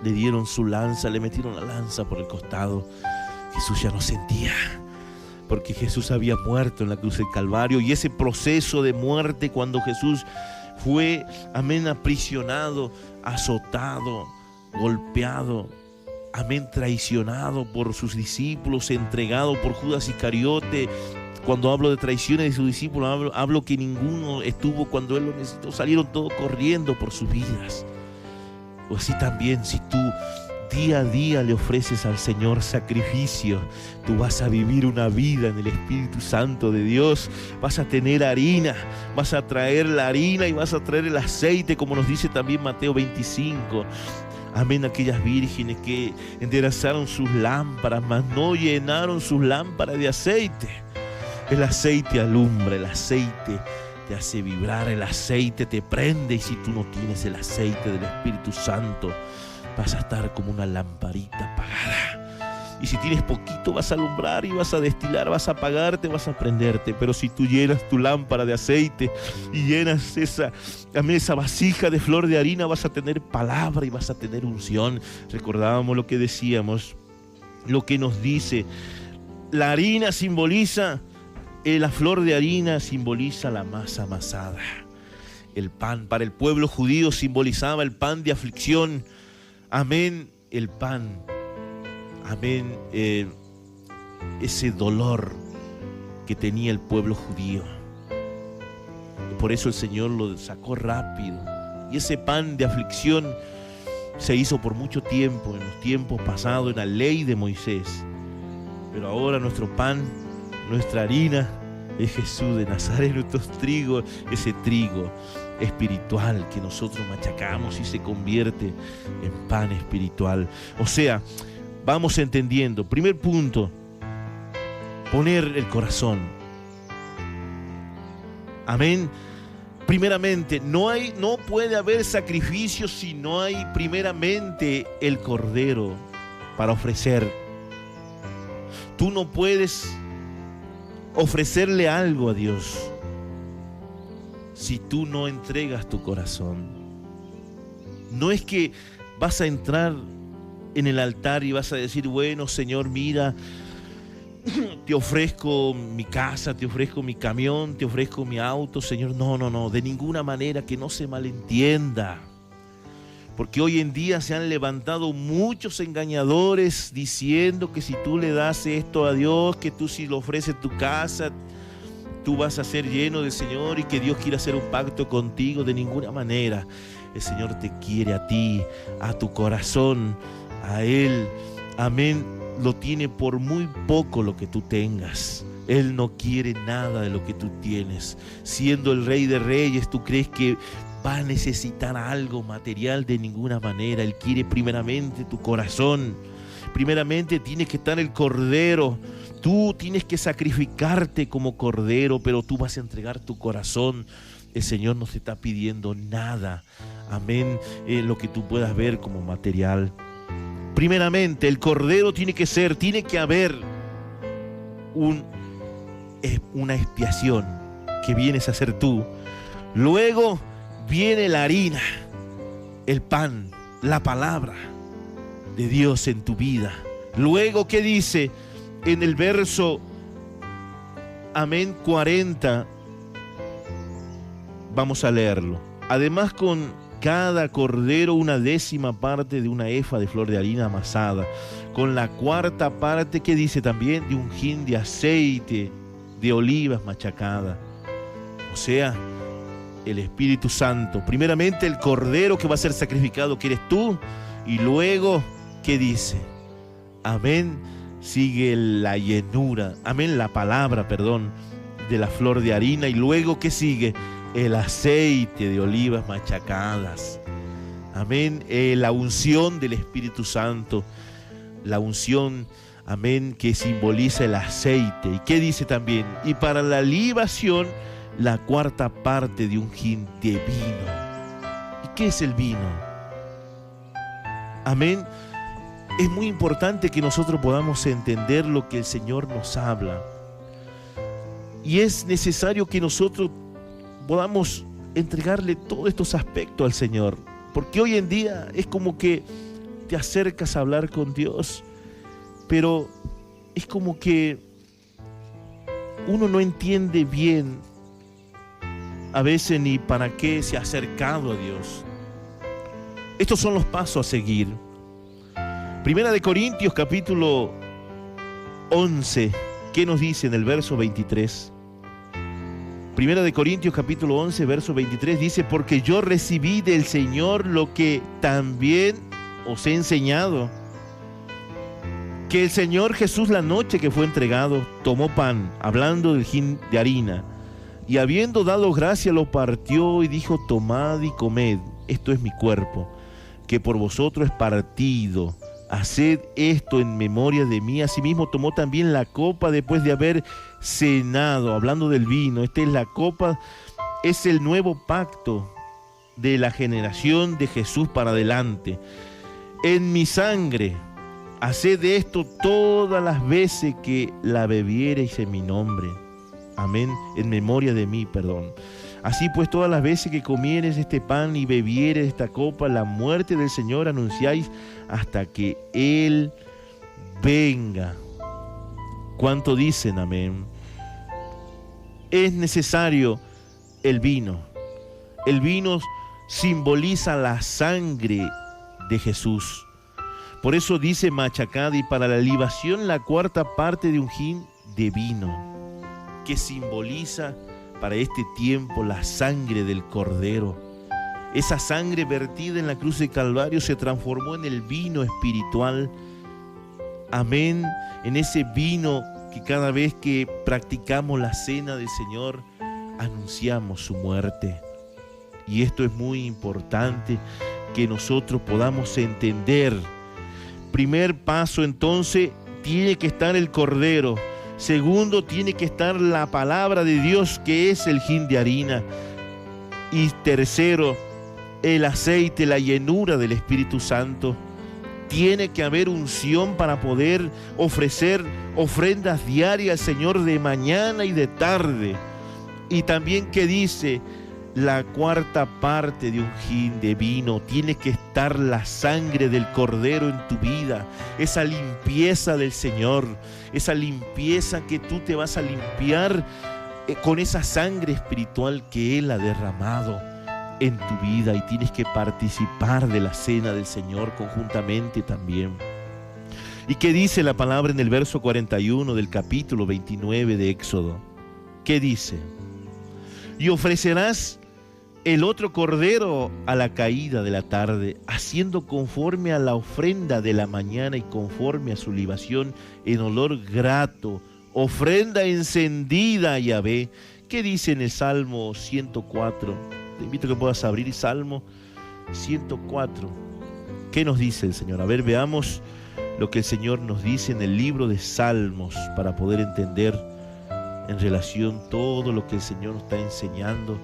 le dieron su lanza, le metieron la lanza por el costado. Jesús ya no sentía, porque Jesús había muerto en la cruz del Calvario. Y ese proceso de muerte, cuando Jesús fue, amén, aprisionado, azotado, golpeado, amén, traicionado por sus discípulos, entregado por Judas Iscariote. Cuando hablo de traiciones de sus discípulos, hablo que ninguno estuvo cuando Él lo necesitó. Salieron todos corriendo por sus vidas. O así también, si tú día a día le ofreces al Señor sacrificio, tú vas a vivir una vida en el Espíritu Santo de Dios. Vas a tener harina, vas a traer la harina y vas a traer el aceite, como nos dice también Mateo 25. Amén, aquellas vírgenes que enderezaron sus lámparas, mas no llenaron sus lámparas de aceite. El aceite alumbra, el aceite te hace vibrar, el aceite te prende. Y si tú no tienes el aceite del Espíritu Santo, vas a estar como una lamparita apagada. Y si tienes poquito, vas a alumbrar y vas a destilar, vas a apagarte, vas a prenderte. Pero si tú llenas tu lámpara de aceite y llenas esa vasija de flor de harina, vas a tener palabra y vas a tener unción. Recordábamos lo que decíamos, lo que nos dice. La harina simboliza, la flor de harina simboliza la masa amasada. el pan. Para el pueblo judío simbolizaba el pan de aflicción. Amén, el pan. Amén, ese dolor que tenía el pueblo judío. Y por eso el Señor lo sacó rápido. Y ese pan de aflicción se hizo por mucho tiempo, en los tiempos pasados, en la ley de Moisés. Pero ahora nuestro pan, nuestra harina, es Jesús de Nazaret, nuestro trigo, ese trigo espiritual que nosotros machacamos y se convierte en pan espiritual. O sea, vamos entendiendo. Primer punto, poner el corazón. Amén. Primeramente, no puede haber sacrificio si no hay primeramente el cordero para ofrecer. Tú no puedes ofrecerle algo a Dios si tú no entregas tu corazón. No es que vas a entrar en el altar y vas a decir, bueno, Señor, mira, te ofrezco mi casa, te ofrezco mi camión, te ofrezco mi auto, Señor. No, de ninguna manera, que no se malentienda. Porque hoy en día se han levantado muchos engañadores diciendo que si tú le das esto a Dios, que tú si le ofreces tu casa, tú vas a ser lleno del Señor y que Dios quiere hacer un pacto contigo. De ninguna manera. El Señor te quiere a ti, a tu corazón, a Él. Amén. Lo tiene por muy poco lo que tú tengas. Él no quiere nada de lo que tú tienes. Siendo el Rey de Reyes, ¿tú crees que va a necesitar algo material? De ninguna manera. Él quiere primeramente tu corazón. Primeramente tiene que estar el cordero. Tú tienes que sacrificarte como cordero, pero tú vas a entregar tu corazón. El Señor no te está pidiendo nada. Amén. Lo que tú puedas ver como material. Primeramente, el cordero tiene que haber una expiación que vienes a hacer tú. Luego viene la harina, el pan, la palabra de Dios en tu vida. Luego, ¿qué dice en el verso, amén, 40? Vamos a leerlo. Además, con cada cordero 1/10 parte de una efa de flor de harina amasada, con la 1/4 parte, que dice también, de un hin de aceite de olivas machacada. O sea, el Espíritu Santo. Primeramente el cordero que va a ser sacrificado, que eres tú, y luego, ¿qué dice? Amén, sigue la llenura, amén, la palabra, de la flor de harina, y luego, ¿qué sigue? El aceite de olivas machacadas. Amén. La unción del Espíritu Santo. La unción, amén, que simboliza el aceite. ¿Y qué dice también? Y para la libación, la 1/4 parte de un hin de vino. ¿Y qué es el vino? Amén. Es muy importante que nosotros podamos entender lo que el Señor nos habla. Y es necesario que nosotros podamos entregarle todos estos aspectos al Señor, porque hoy en día es como que te acercas a hablar con Dios, pero es como que uno no entiende bien a veces ni para qué se ha acercado a Dios. Estos son los pasos a seguir. Primera de Corintios capítulo 11, ¿qué nos dice en el verso 23? Primera de Corintios capítulo 11, verso 23 dice: porque yo recibí del Señor lo que también os he enseñado, que el Señor Jesús, la noche que fue entregado, tomó pan, hablando del hin de harina, y habiendo dado gracia lo partió y dijo: tomad y comed, esto es mi cuerpo, que por vosotros es partido. Haced esto en memoria de mí. Asimismo tomó también la copa después de haber cenado, hablando del vino. Esta es la copa, es el nuevo pacto de la generación de Jesús para adelante. En mi sangre, haced esto todas las veces que la bebiereis en mi nombre. Amén, en memoria de mí, Así pues, todas las veces que comieres este pan y bebieres esta copa, la muerte del Señor anunciáis hasta que Él venga. ¿Cuánto dicen amén? Es necesario el vino. El vino simboliza la sangre de Jesús. Por eso dice Machacada, y para la libación la cuarta parte de un hin de vino, que simboliza para este tiempo la sangre del Cordero. Esa sangre vertida en la cruz de Calvario se transformó en el vino espiritual. Amén. En ese vino que cada vez que practicamos la cena del Señor, anunciamos su muerte. Y esto es muy importante que nosotros podamos entender. Primer paso, entonces, tiene que estar el Cordero. Segundo, tiene que estar la palabra de Dios, que es el hin de harina. Y tercero, el aceite, la llenura del Espíritu Santo. Tiene que haber unción para poder ofrecer ofrendas diarias al Señor de mañana y de tarde. Y también que dice, la cuarta parte de un hin de vino, tiene que estar la sangre del Cordero en tu vida, esa limpieza del Señor, esa limpieza que tú te vas a limpiar con esa sangre espiritual que Él ha derramado en tu vida, y tienes que participar de la cena del Señor conjuntamente también. ¿Y qué dice la palabra en el verso 41 del capítulo 29 de Éxodo? ¿Qué dice? Y ofrecerás el otro cordero a la caída de la tarde, haciendo conforme a la ofrenda de la mañana y conforme a su libación en olor grato, ofrenda encendida a Yahvé. ¿Qué dice en el Salmo 104? Te invito a que puedas abrir Salmo 104. ¿Qué nos dice el Señor? A ver, veamos lo que el Señor nos dice en el libro de Salmos para poder entender en relación todo lo que el Señor nos está enseñando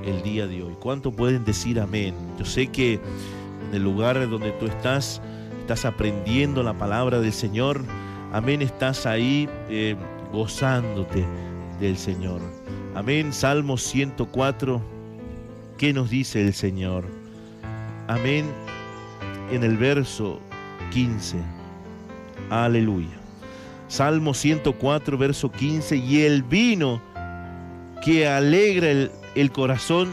el día de hoy. ¿Cuánto pueden decir amén? Yo sé que en el lugar donde tú estás aprendiendo la palabra del Señor. Amén, estás ahí gozándote del Señor. Amén. Salmo 104. ¿Qué nos dice el Señor? Amén. En el verso 15. Aleluya. Salmo 104, verso 15. Y el vino que alegra el corazón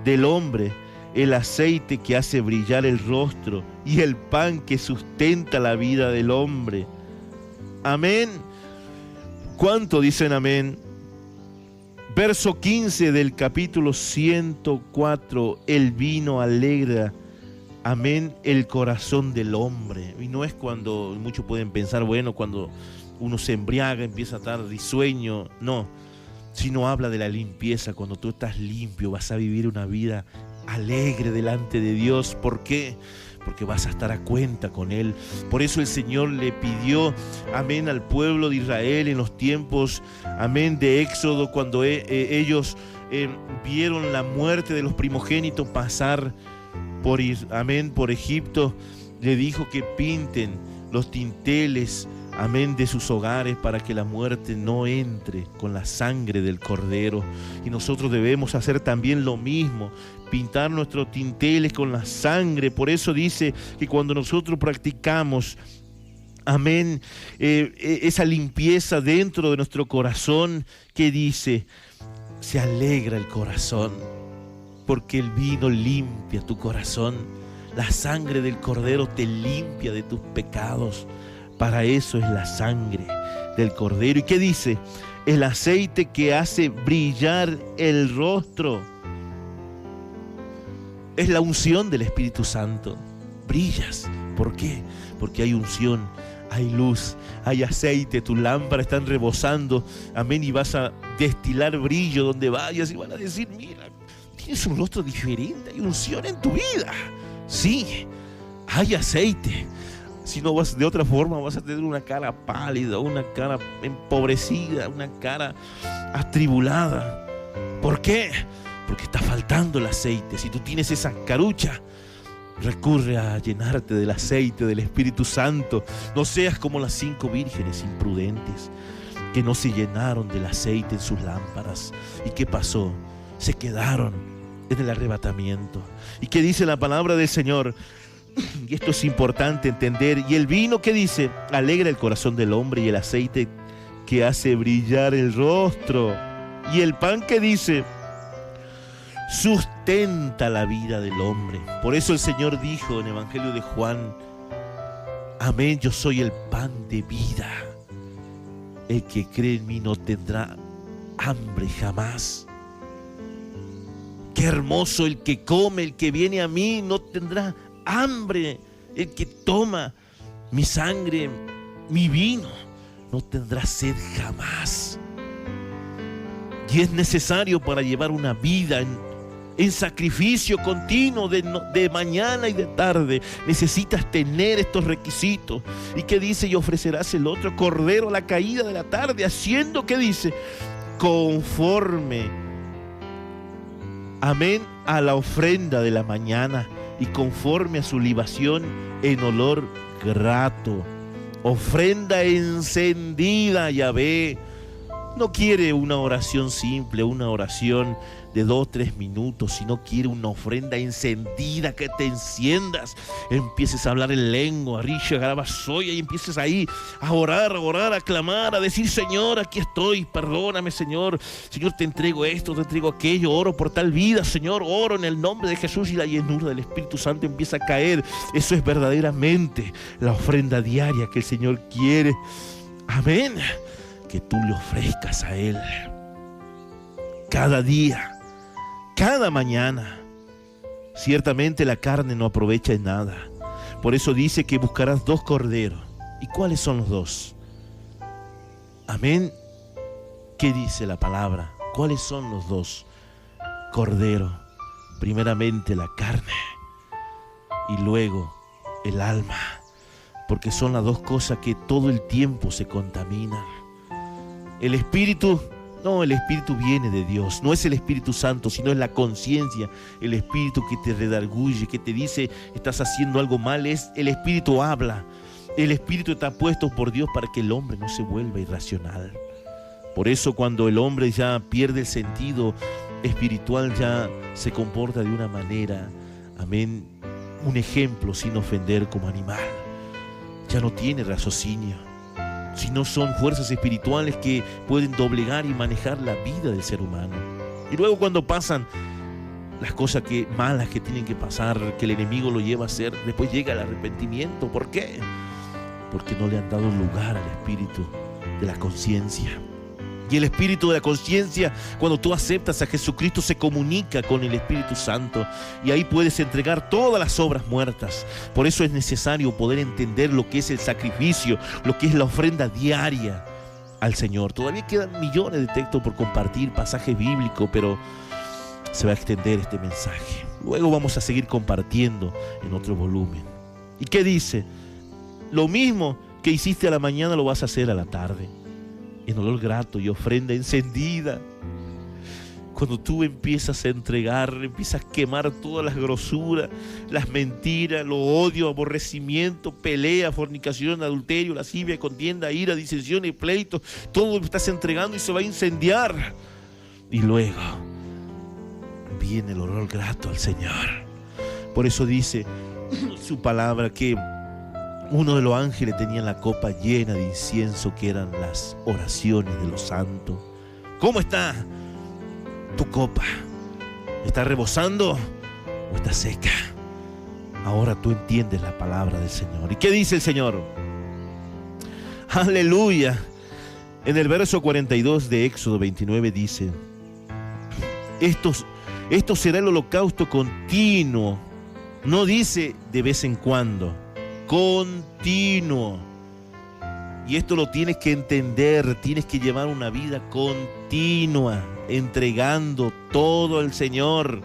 del hombre, el aceite que hace brillar el rostro y el pan que sustenta la vida del hombre. Amén. ¿Cuánto dicen amén? Verso 15 del capítulo 104. El vino alegra, amén, el corazón del hombre. Y no es cuando muchos pueden pensar, bueno, cuando uno se embriaga, empieza a estar risueño. No, sino habla de la limpieza. Cuando tú estás limpio, vas a vivir una vida alegre delante de Dios. ¿Por qué? Porque vas a estar a cuenta con Él. Por eso el Señor le pidió, amén, al pueblo de Israel en los tiempos, amén, de Éxodo, cuando ellos vieron la muerte de los primogénitos pasar por, amén, por Egipto, le dijo que pinten los dinteles, amén, de sus hogares para que la muerte no entre con la sangre del Cordero. Y nosotros debemos hacer también lo mismo, pintar nuestros dinteles con la sangre. Por eso dice que cuando nosotros practicamos, amén, esa limpieza dentro de nuestro corazón, ¿qué dice? Se alegra el corazón, porque el vino limpia tu corazón. La sangre del Cordero te limpia de tus pecados. Para eso es la sangre del Cordero. ¿Y qué dice? El aceite que hace brillar el rostro. Es la unción del Espíritu Santo. Brillas. ¿Por qué? Porque hay unción, hay luz, hay aceite. Tus lámparas están rebosando. Amén. Y vas a destilar brillo donde vayas. Y van a decir, mira, tienes un rostro diferente. Hay unción en tu vida. Sí, hay aceite. Si no vas de otra forma, vas a tener una cara pálida, una cara empobrecida, una cara atribulada. ¿Por qué? Porque está faltando el aceite. Si tú tienes esa carucha, recurre a llenarte del aceite del Espíritu Santo. No seas como las 5 vírgenes imprudentes que no se llenaron del aceite en sus lámparas. ¿Y qué pasó? Se quedaron en el arrebatamiento. ¿Y qué dice la palabra del Señor? Y esto es importante entender. Y el vino, ¿qué dice? Alegra el corazón del hombre, y el aceite que hace brillar el rostro. Y el pan, ¿qué dice? sustenta la vida del hombre. Por eso el Señor dijo en el Evangelio de Juan: amén, yo soy el pan de vida. El que cree en mí no tendrá hambre jamás. Qué hermoso, el que come, el que viene a mí no tendrá hambre. El que toma mi sangre, mi vino, no tendrá sed jamás. Y es necesario para llevar una vida en sacrificio continuo de mañana y de tarde. Necesitas tener estos requisitos. ¿Y qué dice? Y ofrecerás el otro cordero a la caída de la tarde, haciendo, ¿qué dice? Conforme, amén, a la ofrenda de la mañana y conforme a su libación en olor grato. Ofrenda encendida, Yahvé. No quiere una oración simple, una oración de 2 o 3 minutos, sino quiere una ofrenda encendida, que te enciendas, empieces a hablar en lengua, risha, garabasoya, y empieces ahí a orar, a clamar, a decir: Señor, aquí estoy, perdóname, Señor, Señor, te entrego esto, te entrego aquello, oro por tal vida, Señor, oro en el nombre de Jesús, y la llenura del Espíritu Santo empieza a caer. Eso es verdaderamente la ofrenda diaria que el Señor quiere, amén, que tú le ofrezcas a Él cada día, cada mañana. Ciertamente la carne no aprovecha en nada. Por eso dice que buscarás 2 corderos. ¿Y cuáles son los 2? Amén. ¿Qué dice la palabra? ¿Cuáles son los 2 corderos? Primeramente la carne y luego el alma, porque son las 2 cosas que todo el tiempo se contaminan. El espíritu, no, el Espíritu viene de Dios, no es el Espíritu Santo, sino es la conciencia, el Espíritu que te redarguye, que te dice: estás haciendo algo mal. Es el Espíritu habla, el Espíritu está puesto por Dios para que el hombre no se vuelva irracional. Por eso cuando el hombre ya pierde el sentido espiritual, ya se comporta de una manera, amén, un ejemplo sin ofender, como animal. Ya no tiene raciocinio, sino son fuerzas espirituales que pueden doblegar y manejar la vida del ser humano. Y luego cuando pasan las cosas malas que tienen que pasar, que el enemigo lo lleva a hacer, después llega el arrepentimiento. ¿Por qué? Porque no le han dado lugar al espíritu de la conciencia. Y el espíritu de la conciencia, cuando tú aceptas a Jesucristo, se comunica con el Espíritu Santo, y ahí puedes entregar todas las obras muertas. Por eso es necesario poder entender lo que es el sacrificio, lo que es la ofrenda diaria al Señor. Todavía quedan millones de textos por compartir, pasajes bíblicos, pero se va a extender este mensaje. Luego vamos a seguir compartiendo en otro volumen. ¿Y qué dice? Lo mismo que hiciste a la mañana lo vas a hacer a la tarde, en olor grato y ofrenda encendida. Cuando tú empiezas a entregar, empiezas a quemar todas las grosuras, las mentiras, los odios, aborrecimiento, pelea, fornicación, adulterio, lascivia, contienda, ira, disensión y pleitos, todo lo estás entregando y se va a incendiar. Y luego viene el olor grato al Señor. Por eso dice su palabra que uno de los ángeles tenía la copa llena de incienso, que eran las oraciones de los santos. ¿Cómo está tu copa? ¿Está rebosando o está seca? Ahora tú entiendes la palabra del Señor. ¿Y qué dice el Señor? Aleluya. En el verso 42 de Éxodo 29 dice: esto será el holocausto continuo. No dice de vez en cuando, continuo. Y esto lo tienes que entender, tienes que llevar una vida continua, entregando todo al Señor.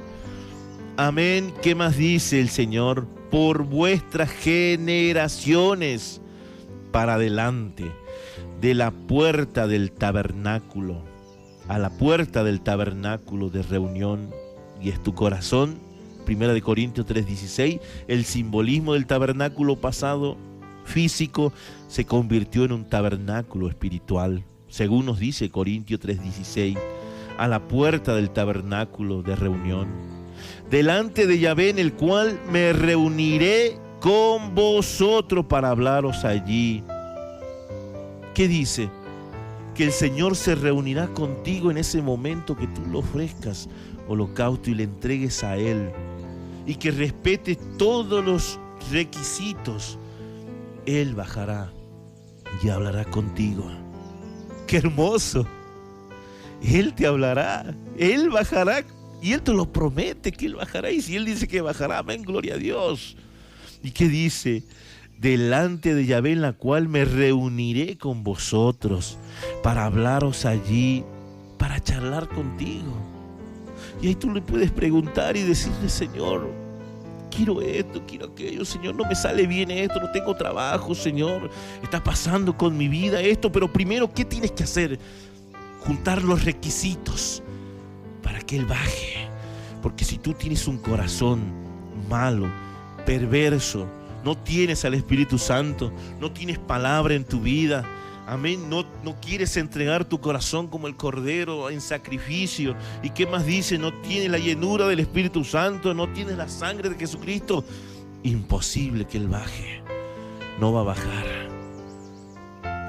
Amén. ¿Qué más dice el Señor? Por vuestras generaciones para adelante, de la puerta del tabernáculo a la puerta del tabernáculo de reunión. Y es tu corazón. 1 Corintios 3:16, el simbolismo del tabernáculo pasado físico se convirtió en un tabernáculo espiritual, según nos dice Corintios 3:16, a la puerta del tabernáculo de reunión, delante de Yahvé, en el cual me reuniré con vosotros para hablaros allí. ¿Qué dice? Que el Señor se reunirá contigo en ese momento que tú le ofrezcas holocausto y le entregues a Él, y que respetes todos los requisitos, Él bajará y hablará contigo. ¡Qué hermoso! Él te hablará, Él bajará, y Él te lo promete que Él bajará. Y si Él dice que bajará, amén, gloria a Dios. ¿Y qué dice? Delante de Yahvé, en la cual me reuniré con vosotros para hablaros allí, para charlar contigo. Y ahí tú le puedes preguntar y decirle: Señor, quiero esto, quiero aquello, Señor, no me sale bien esto, no tengo trabajo, Señor, está pasando con mi vida esto, pero primero, ¿qué tienes que hacer? Juntar los requisitos para que Él baje. Porque si tú tienes un corazón malo, perverso, no tienes al Espíritu Santo, no tienes palabra en tu vida, amén, no quieres entregar tu corazón como el cordero en sacrificio, y qué más dice, no tienes la llenura del Espíritu Santo, no tienes la sangre de Jesucristo, imposible que Él baje, no va a bajar.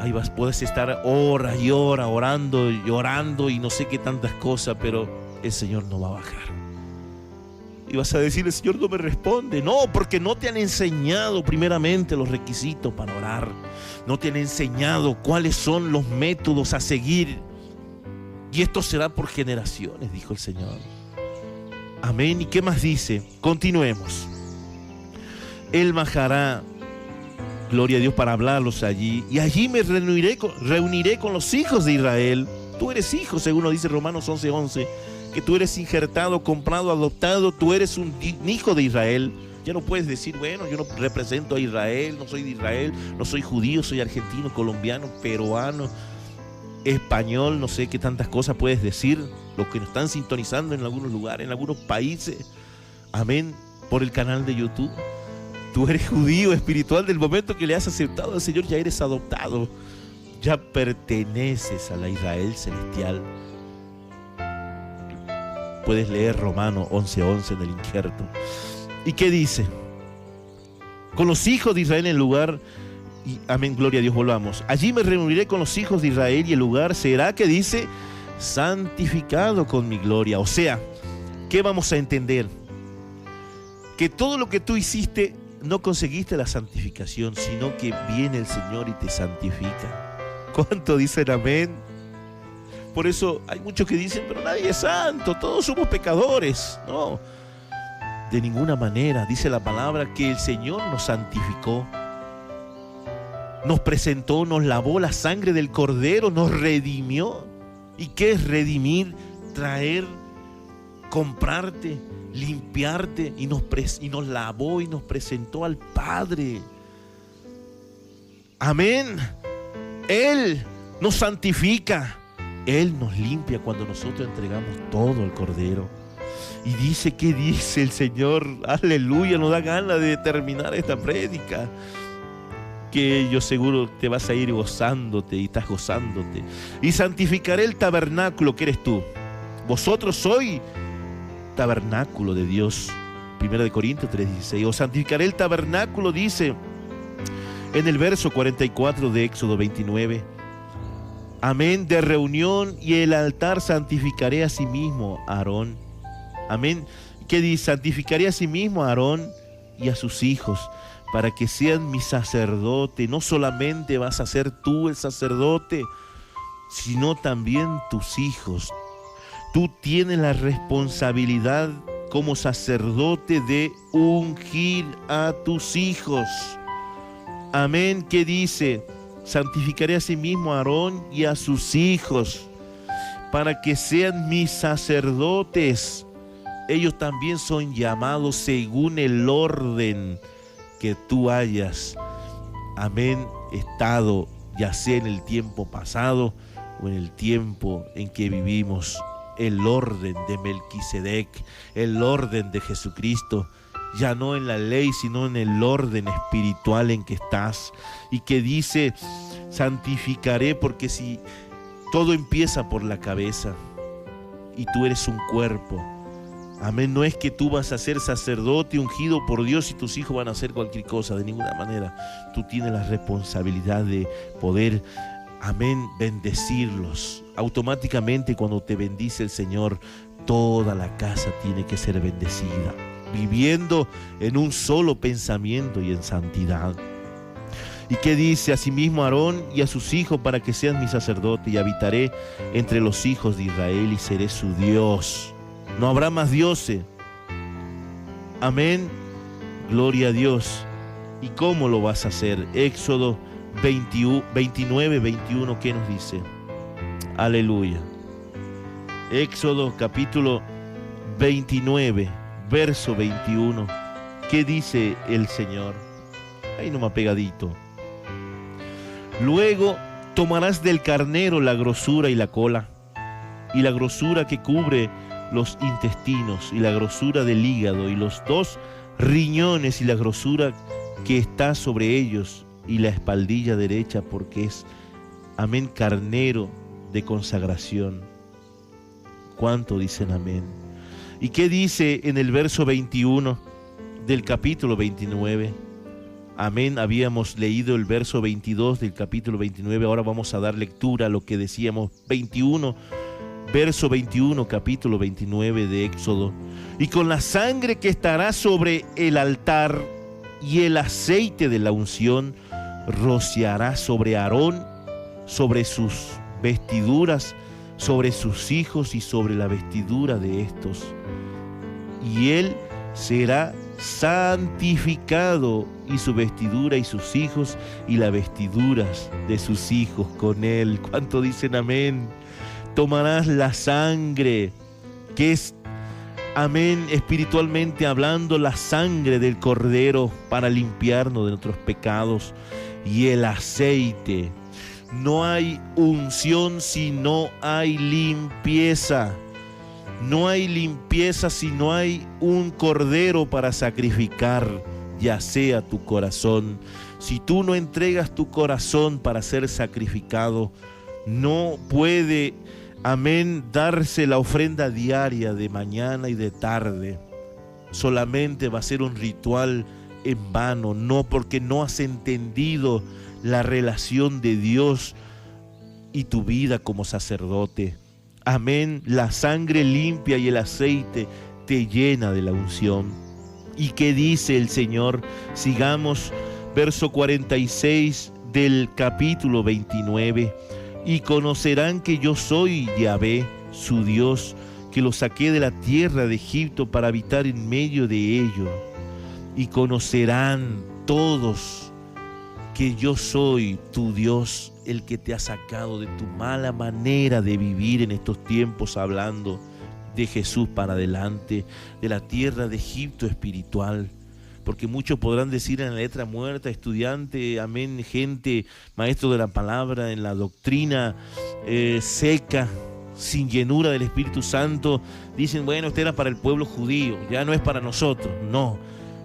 Ahí puedes estar hora y hora orando, llorando y no sé qué tantas cosas, pero el Señor no va a bajar. Y vas a decir: el Señor no me responde. No, porque no te han enseñado primeramente los requisitos para orar. No te han enseñado cuáles son los métodos a seguir. Y esto será por generaciones, dijo el Señor. Amén. ¿Y qué más dice? Continuemos. Él bajará, gloria a Dios, para hablarlos allí. Y allí me reuniré con los hijos de Israel. Tú eres hijo, según lo dice Romanos 11:11. Que tú eres injertado, comprado, adoptado, tú eres un hijo de Israel. Ya no puedes decir: bueno, yo no represento a Israel, no soy de Israel, no soy judío, soy argentino, colombiano, peruano, español, no sé qué tantas cosas puedes decir. Los que nos están sintonizando en algunos lugares, en algunos países, amén, por el canal de YouTube. Tú eres judío espiritual. Del momento que le has aceptado al Señor, ya eres adoptado, ya perteneces a la Israel celestial. Puedes leer Romanos 11:11 en el injerto. ¿Y qué dice? Con los hijos de Israel en el lugar, y amén, gloria a Dios, volvamos. Allí me reuniré con los hijos de Israel y el lugar será, que dice, santificado con mi gloria. O sea, ¿qué vamos a entender? Que todo lo que tú hiciste, no conseguiste la santificación, sino que viene el Señor y te santifica. ¿Cuánto dicen amén? Por eso hay muchos que dicen: pero nadie es santo, todos somos pecadores. No, de ninguna manera. Dice la palabra que el Señor nos santificó, nos presentó, nos lavó la sangre del Cordero, nos redimió. ¿Y qué es redimir? Traer, comprarte, limpiarte, y nos lavó y nos presentó al Padre. Amén. Él nos santifica, Él nos limpia cuando nosotros entregamos todo al Cordero. Y dice, ¿qué dice el Señor? Aleluya, nos da ganas de terminar esta prédica, que yo seguro te vas a ir gozándote y estás gozándote. Y santificaré el tabernáculo que eres tú. Vosotros sois tabernáculo de Dios. 1 Corintios 3:16. O santificaré el tabernáculo, dice en el verso 44 de Éxodo 29. Amén, de reunión, y el altar santificaré a sí mismo a Aarón. Amén. ¿Qué dice? Santificaré a sí mismo a Aarón y a sus hijos, para que sean mi sacerdote. No solamente vas a ser tú el sacerdote, sino también tus hijos. Tú tienes la responsabilidad como sacerdote de ungir a tus hijos. Amén. ¿Qué dice? Santificaré a sí mismo a Aarón y a sus hijos, para que sean mis sacerdotes. Ellos también son llamados según el orden que tú hayas, amén, estado, ya sea en el tiempo pasado o en el tiempo en que vivimos. El orden de Melquisedec, el orden de Jesucristo, ya no en la ley, sino en el orden espiritual en que estás. Y que dice, santificaré, porque si todo empieza por la cabeza y tú eres un cuerpo, amén, no es que tú vas a ser sacerdote ungido por Dios y tus hijos van a hacer cualquier cosa, de ninguna manera. Tú tienes la responsabilidad de poder, amén, bendecirlos. Automáticamente cuando te bendice el Señor, toda la casa tiene que ser bendecida, viviendo en un solo pensamiento y en santidad. ¿Y qué dice? Asimismo Aarón y a sus hijos para que sean mi sacerdote, y habitaré entre los hijos de Israel y seré su Dios. No habrá más dioses. Amén. Gloria a Dios. ¿Y cómo lo vas a hacer? Éxodo 29, 21, ¿qué nos dice? Aleluya. Éxodo capítulo 29, verso 21. ¿Qué dice el Señor? Ahí nomás pegadito. Luego tomarás del carnero la grosura y la cola, y la grosura que cubre los intestinos, y la grosura del hígado, y los 2 riñones, y la grosura que está sobre ellos, y la espaldilla derecha, porque es, amén, carnero de consagración. ¿Cuánto dicen amén? ¿Y qué dice en el verso 21 del capítulo 29? Amén, habíamos leído el verso 22 del capítulo 29, ahora vamos a dar lectura a lo que decíamos, 21, verso 21, capítulo 29 de Éxodo. Y con la sangre que estará sobre el altar y el aceite de la unción, rociará sobre Aarón, sobre sus vestiduras, sobre sus hijos y sobre la vestidura de estos. Y él será santificado, y su vestidura y sus hijos y las vestiduras de sus hijos con él. ¿Cuánto dicen amén? Tomarás la sangre, que es, amén, espiritualmente hablando, la sangre del Cordero para limpiarnos de nuestros pecados, y el aceite. No hay unción si no hay limpieza. No hay limpieza si no hay un cordero para sacrificar, ya sea tu corazón. Si tú no entregas tu corazón para ser sacrificado, no puede, amén, darse la ofrenda diaria de mañana y de tarde. Solamente va a ser un ritual en vano, no, porque no has entendido la relación de Dios y tu vida como sacerdote. Amén, la sangre limpia y el aceite te llena de la unción. ¿Y qué dice el Señor? Sigamos, verso 46 del capítulo 29. Y conocerán que yo soy Yahvé, su Dios, que los saqué de la tierra de Egipto para habitar en medio de ellos. Y conocerán todos que yo soy tu Dios, el que te ha sacado de tu mala manera de vivir en estos tiempos, hablando de Jesús para adelante, de la tierra de Egipto espiritual. Porque muchos podrán decir en la letra muerta, estudiante, amén, gente, maestro de la palabra, en la doctrina seca, sin llenura del Espíritu Santo, dicen, bueno, esto era para el pueblo judío, ya no es para nosotros. No,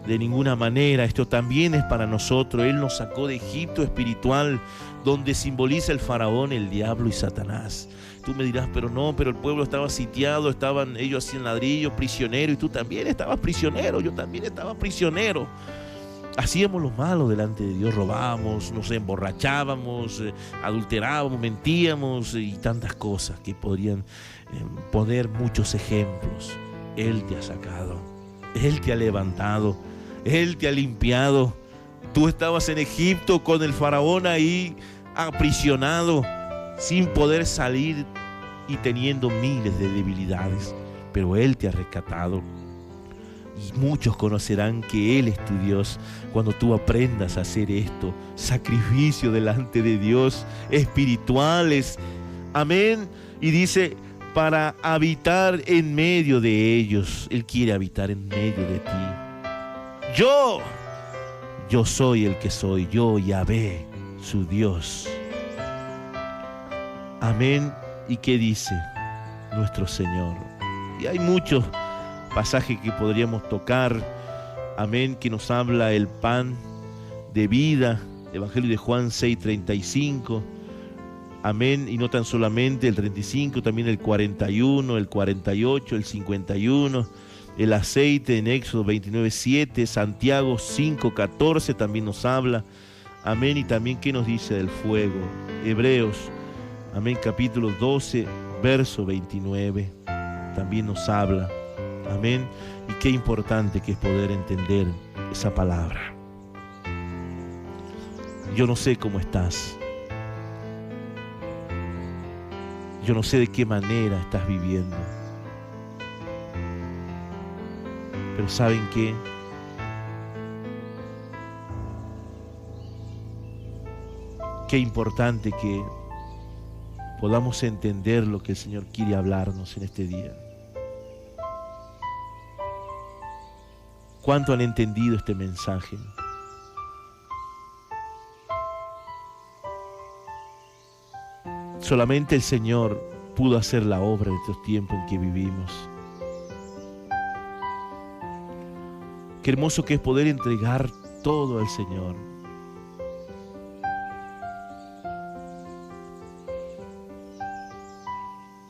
de ninguna manera, esto también es para nosotros. Él nos sacó de Egipto espiritual, donde simboliza el faraón, el diablo y Satanás. Tú me dirás, pero no, pero el pueblo estaba sitiado, estaban ellos así en ladrillo, prisioneros, y tú también estabas prisionero, yo también estaba prisionero. Hacíamos lo malo delante de Dios, robábamos, nos emborrachábamos, adulterábamos, mentíamos y tantas cosas que podrían poner muchos ejemplos. Él te ha sacado, Él te ha levantado, Él te ha limpiado. Tú estabas en Egipto con el faraón ahí aprisionado, sin poder salir y teniendo miles de debilidades, pero Él te ha rescatado. Y muchos conocerán que Él es tu Dios cuando tú aprendas a hacer esto, sacrificio delante de Dios, espirituales, amén. Y dice, para habitar en medio de ellos. Él quiere habitar en medio de ti. Yo soy el que soy, yo, Yahvé, su Dios. Amén. ¿Y qué dice nuestro Señor? Y hay muchos pasajes que podríamos tocar, amén, que nos habla el pan de vida, Evangelio de Juan 6:35, amén, y no tan solamente el 35, también el 41, el 48, el 51, el aceite en Éxodo 29:7, Santiago 5:14 también nos habla, amén, y también qué nos dice del fuego, Hebreos, amén, capítulo 12, verso 29. también nos habla. Amén. Y qué importante que es poder entender esa palabra. Yo no sé cómo estás. Yo no sé de qué manera estás viviendo. Pero ¿saben qué? Qué importante que podamos entender lo que el Señor quiere hablarnos en este día. ¿Cuánto han entendido este mensaje? Solamente el Señor pudo hacer la obra en estos tiempos en que vivimos. Qué hermoso que es poder entregar todo al Señor.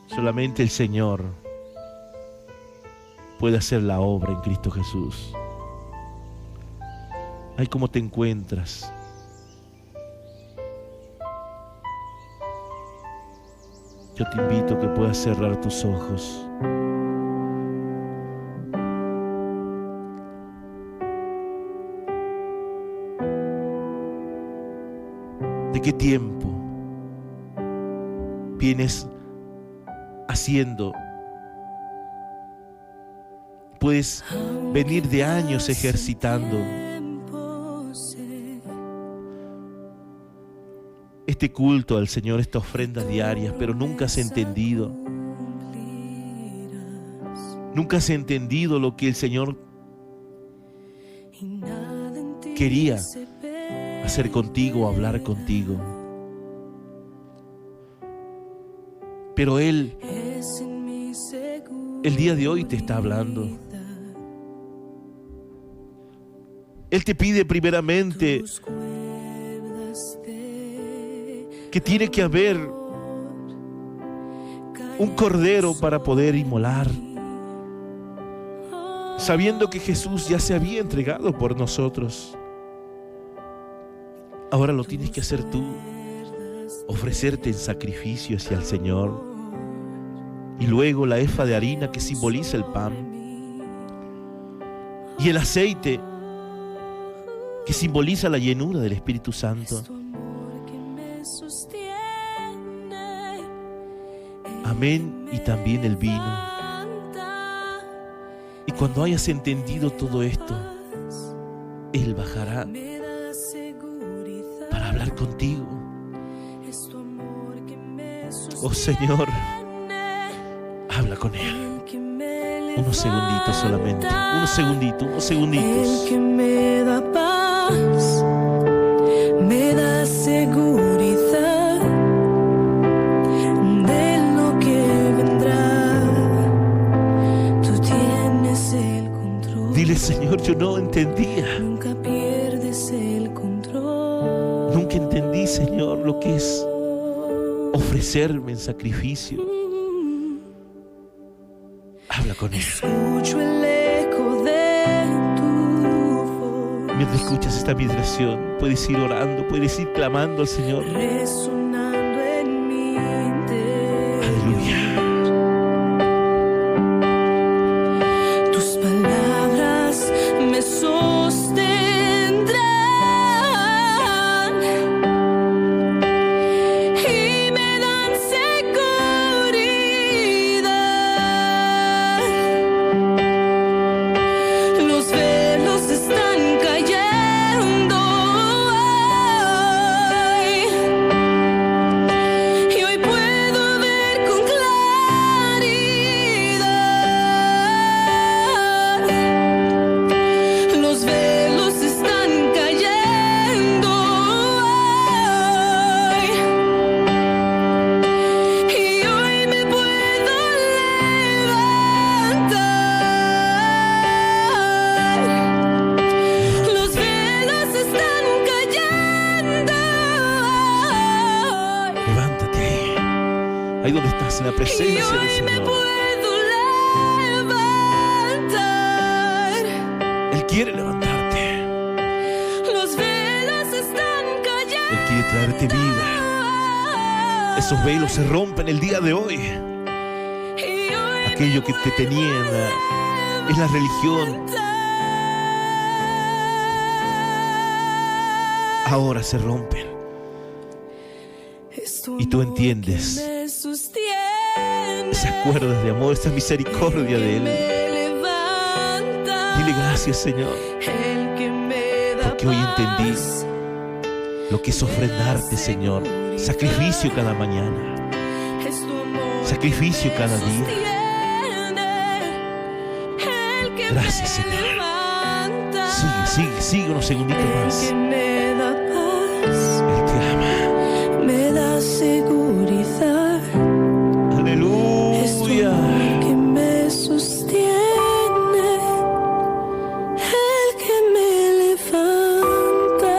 Solamente el Señor puede hacer la obra en Cristo Jesús. Ay, ¿cómo te encuentras? Yo te invito a que puedas cerrar tus ojos. ¿De qué tiempo vienes haciendo? Puedes venir de años ejercitando este culto al Señor, estas ofrendas diarias, pero nunca has entendido. Nunca has entendido lo que el Señor quería hacer contigo, hablar contigo. Pero Él, el día de hoy te está hablando. Él te pide primeramente que tiene que haber un cordero para poder inmolar, sabiendo que Jesús ya se había entregado por nosotros. Ahora lo tienes que hacer tú, ofrecerte en sacrificio hacia el Señor. Y luego la efa de harina que simboliza el pan, y el aceite que simboliza la llenura del Espíritu Santo. Amén. Y también el vino. Y cuando hayas entendido todo esto, Él bajará para hablar contigo. Oh Señor, habla con Él. Unos segunditos solamente. Unos segunditos. El que me da paz, me da seguridad de lo que vendrá. Tú tienes el control. Dile, Señor, yo no entendía. Nunca pierdes el control. Nunca entendí, Señor, lo que es ofrecerme en sacrificio. Habla con Él. Escucho el eco de tu voz. Mientras escuchas esta meditación, puedes ir orando, puedes ir clamando al Señor. Resonando en mi interior. Aleluya. Tus palabras me sostendrán y me dan seguridad. Los velos están cayendo hoy, y hoy puedo ver con claridad. Los velos están cayendo hoy, y hoy me puedo levantar. Los velos están cayendo hoy, Levántate ahí. Ahí donde estás, en la y presencia del hoy me Señor. puedo levantar. Él quiere levantarte. Los velos están cayendo. Él quiere traerte vida. Esos velos se rompen el día de hoy. Y hoy A aquello que te tenía en la religión, ahora se rompen. Y tú entiendes esas cuerdas de amor, esa misericordia de Él. Dile gracias, Señor, porque hoy entendí lo que es ofrendarte, Señor. Sacrificio cada mañana, sacrificio cada día. Gracias, Señor. Sigue unos segunditos más. Él te ama. Me da seguridad. Aleluya. Que me sostiene, el que me levanta,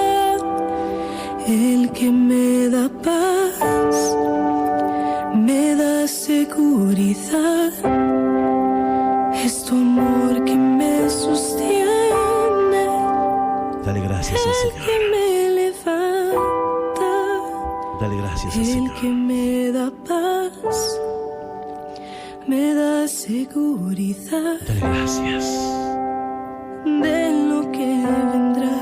el que me da paz, me da seguridad. Es tu amor que me sostiene. Dale gracias al Señor. Que me levanta. Dale gracias al El Señor. que me da paz, me da seguridad Dale gracias. de lo que vendrá.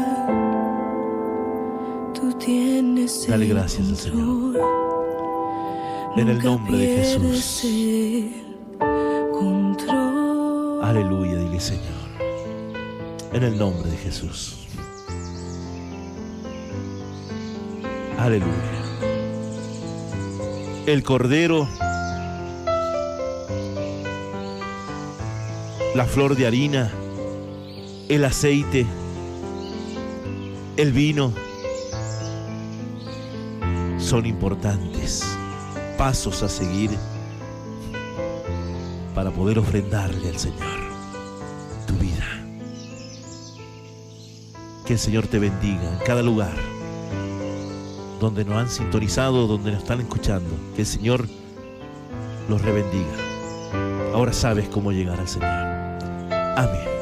Tú tienes Dale el gracias al Señor. control. En el Nunca nombre de pierdes Jesús. el control. Aleluya, dile Señor. En el nombre de Jesús. Aleluya. El cordero, la flor de harina, el aceite, el vino, son importantes pasos a seguir para poder ofrendarle al Señor tu vida. Que el Señor te bendiga en cada lugar donde nos han sintonizado, donde nos están escuchando. Que el Señor los rebendiga. Ahora sabes cómo llegar al Señor. Amén.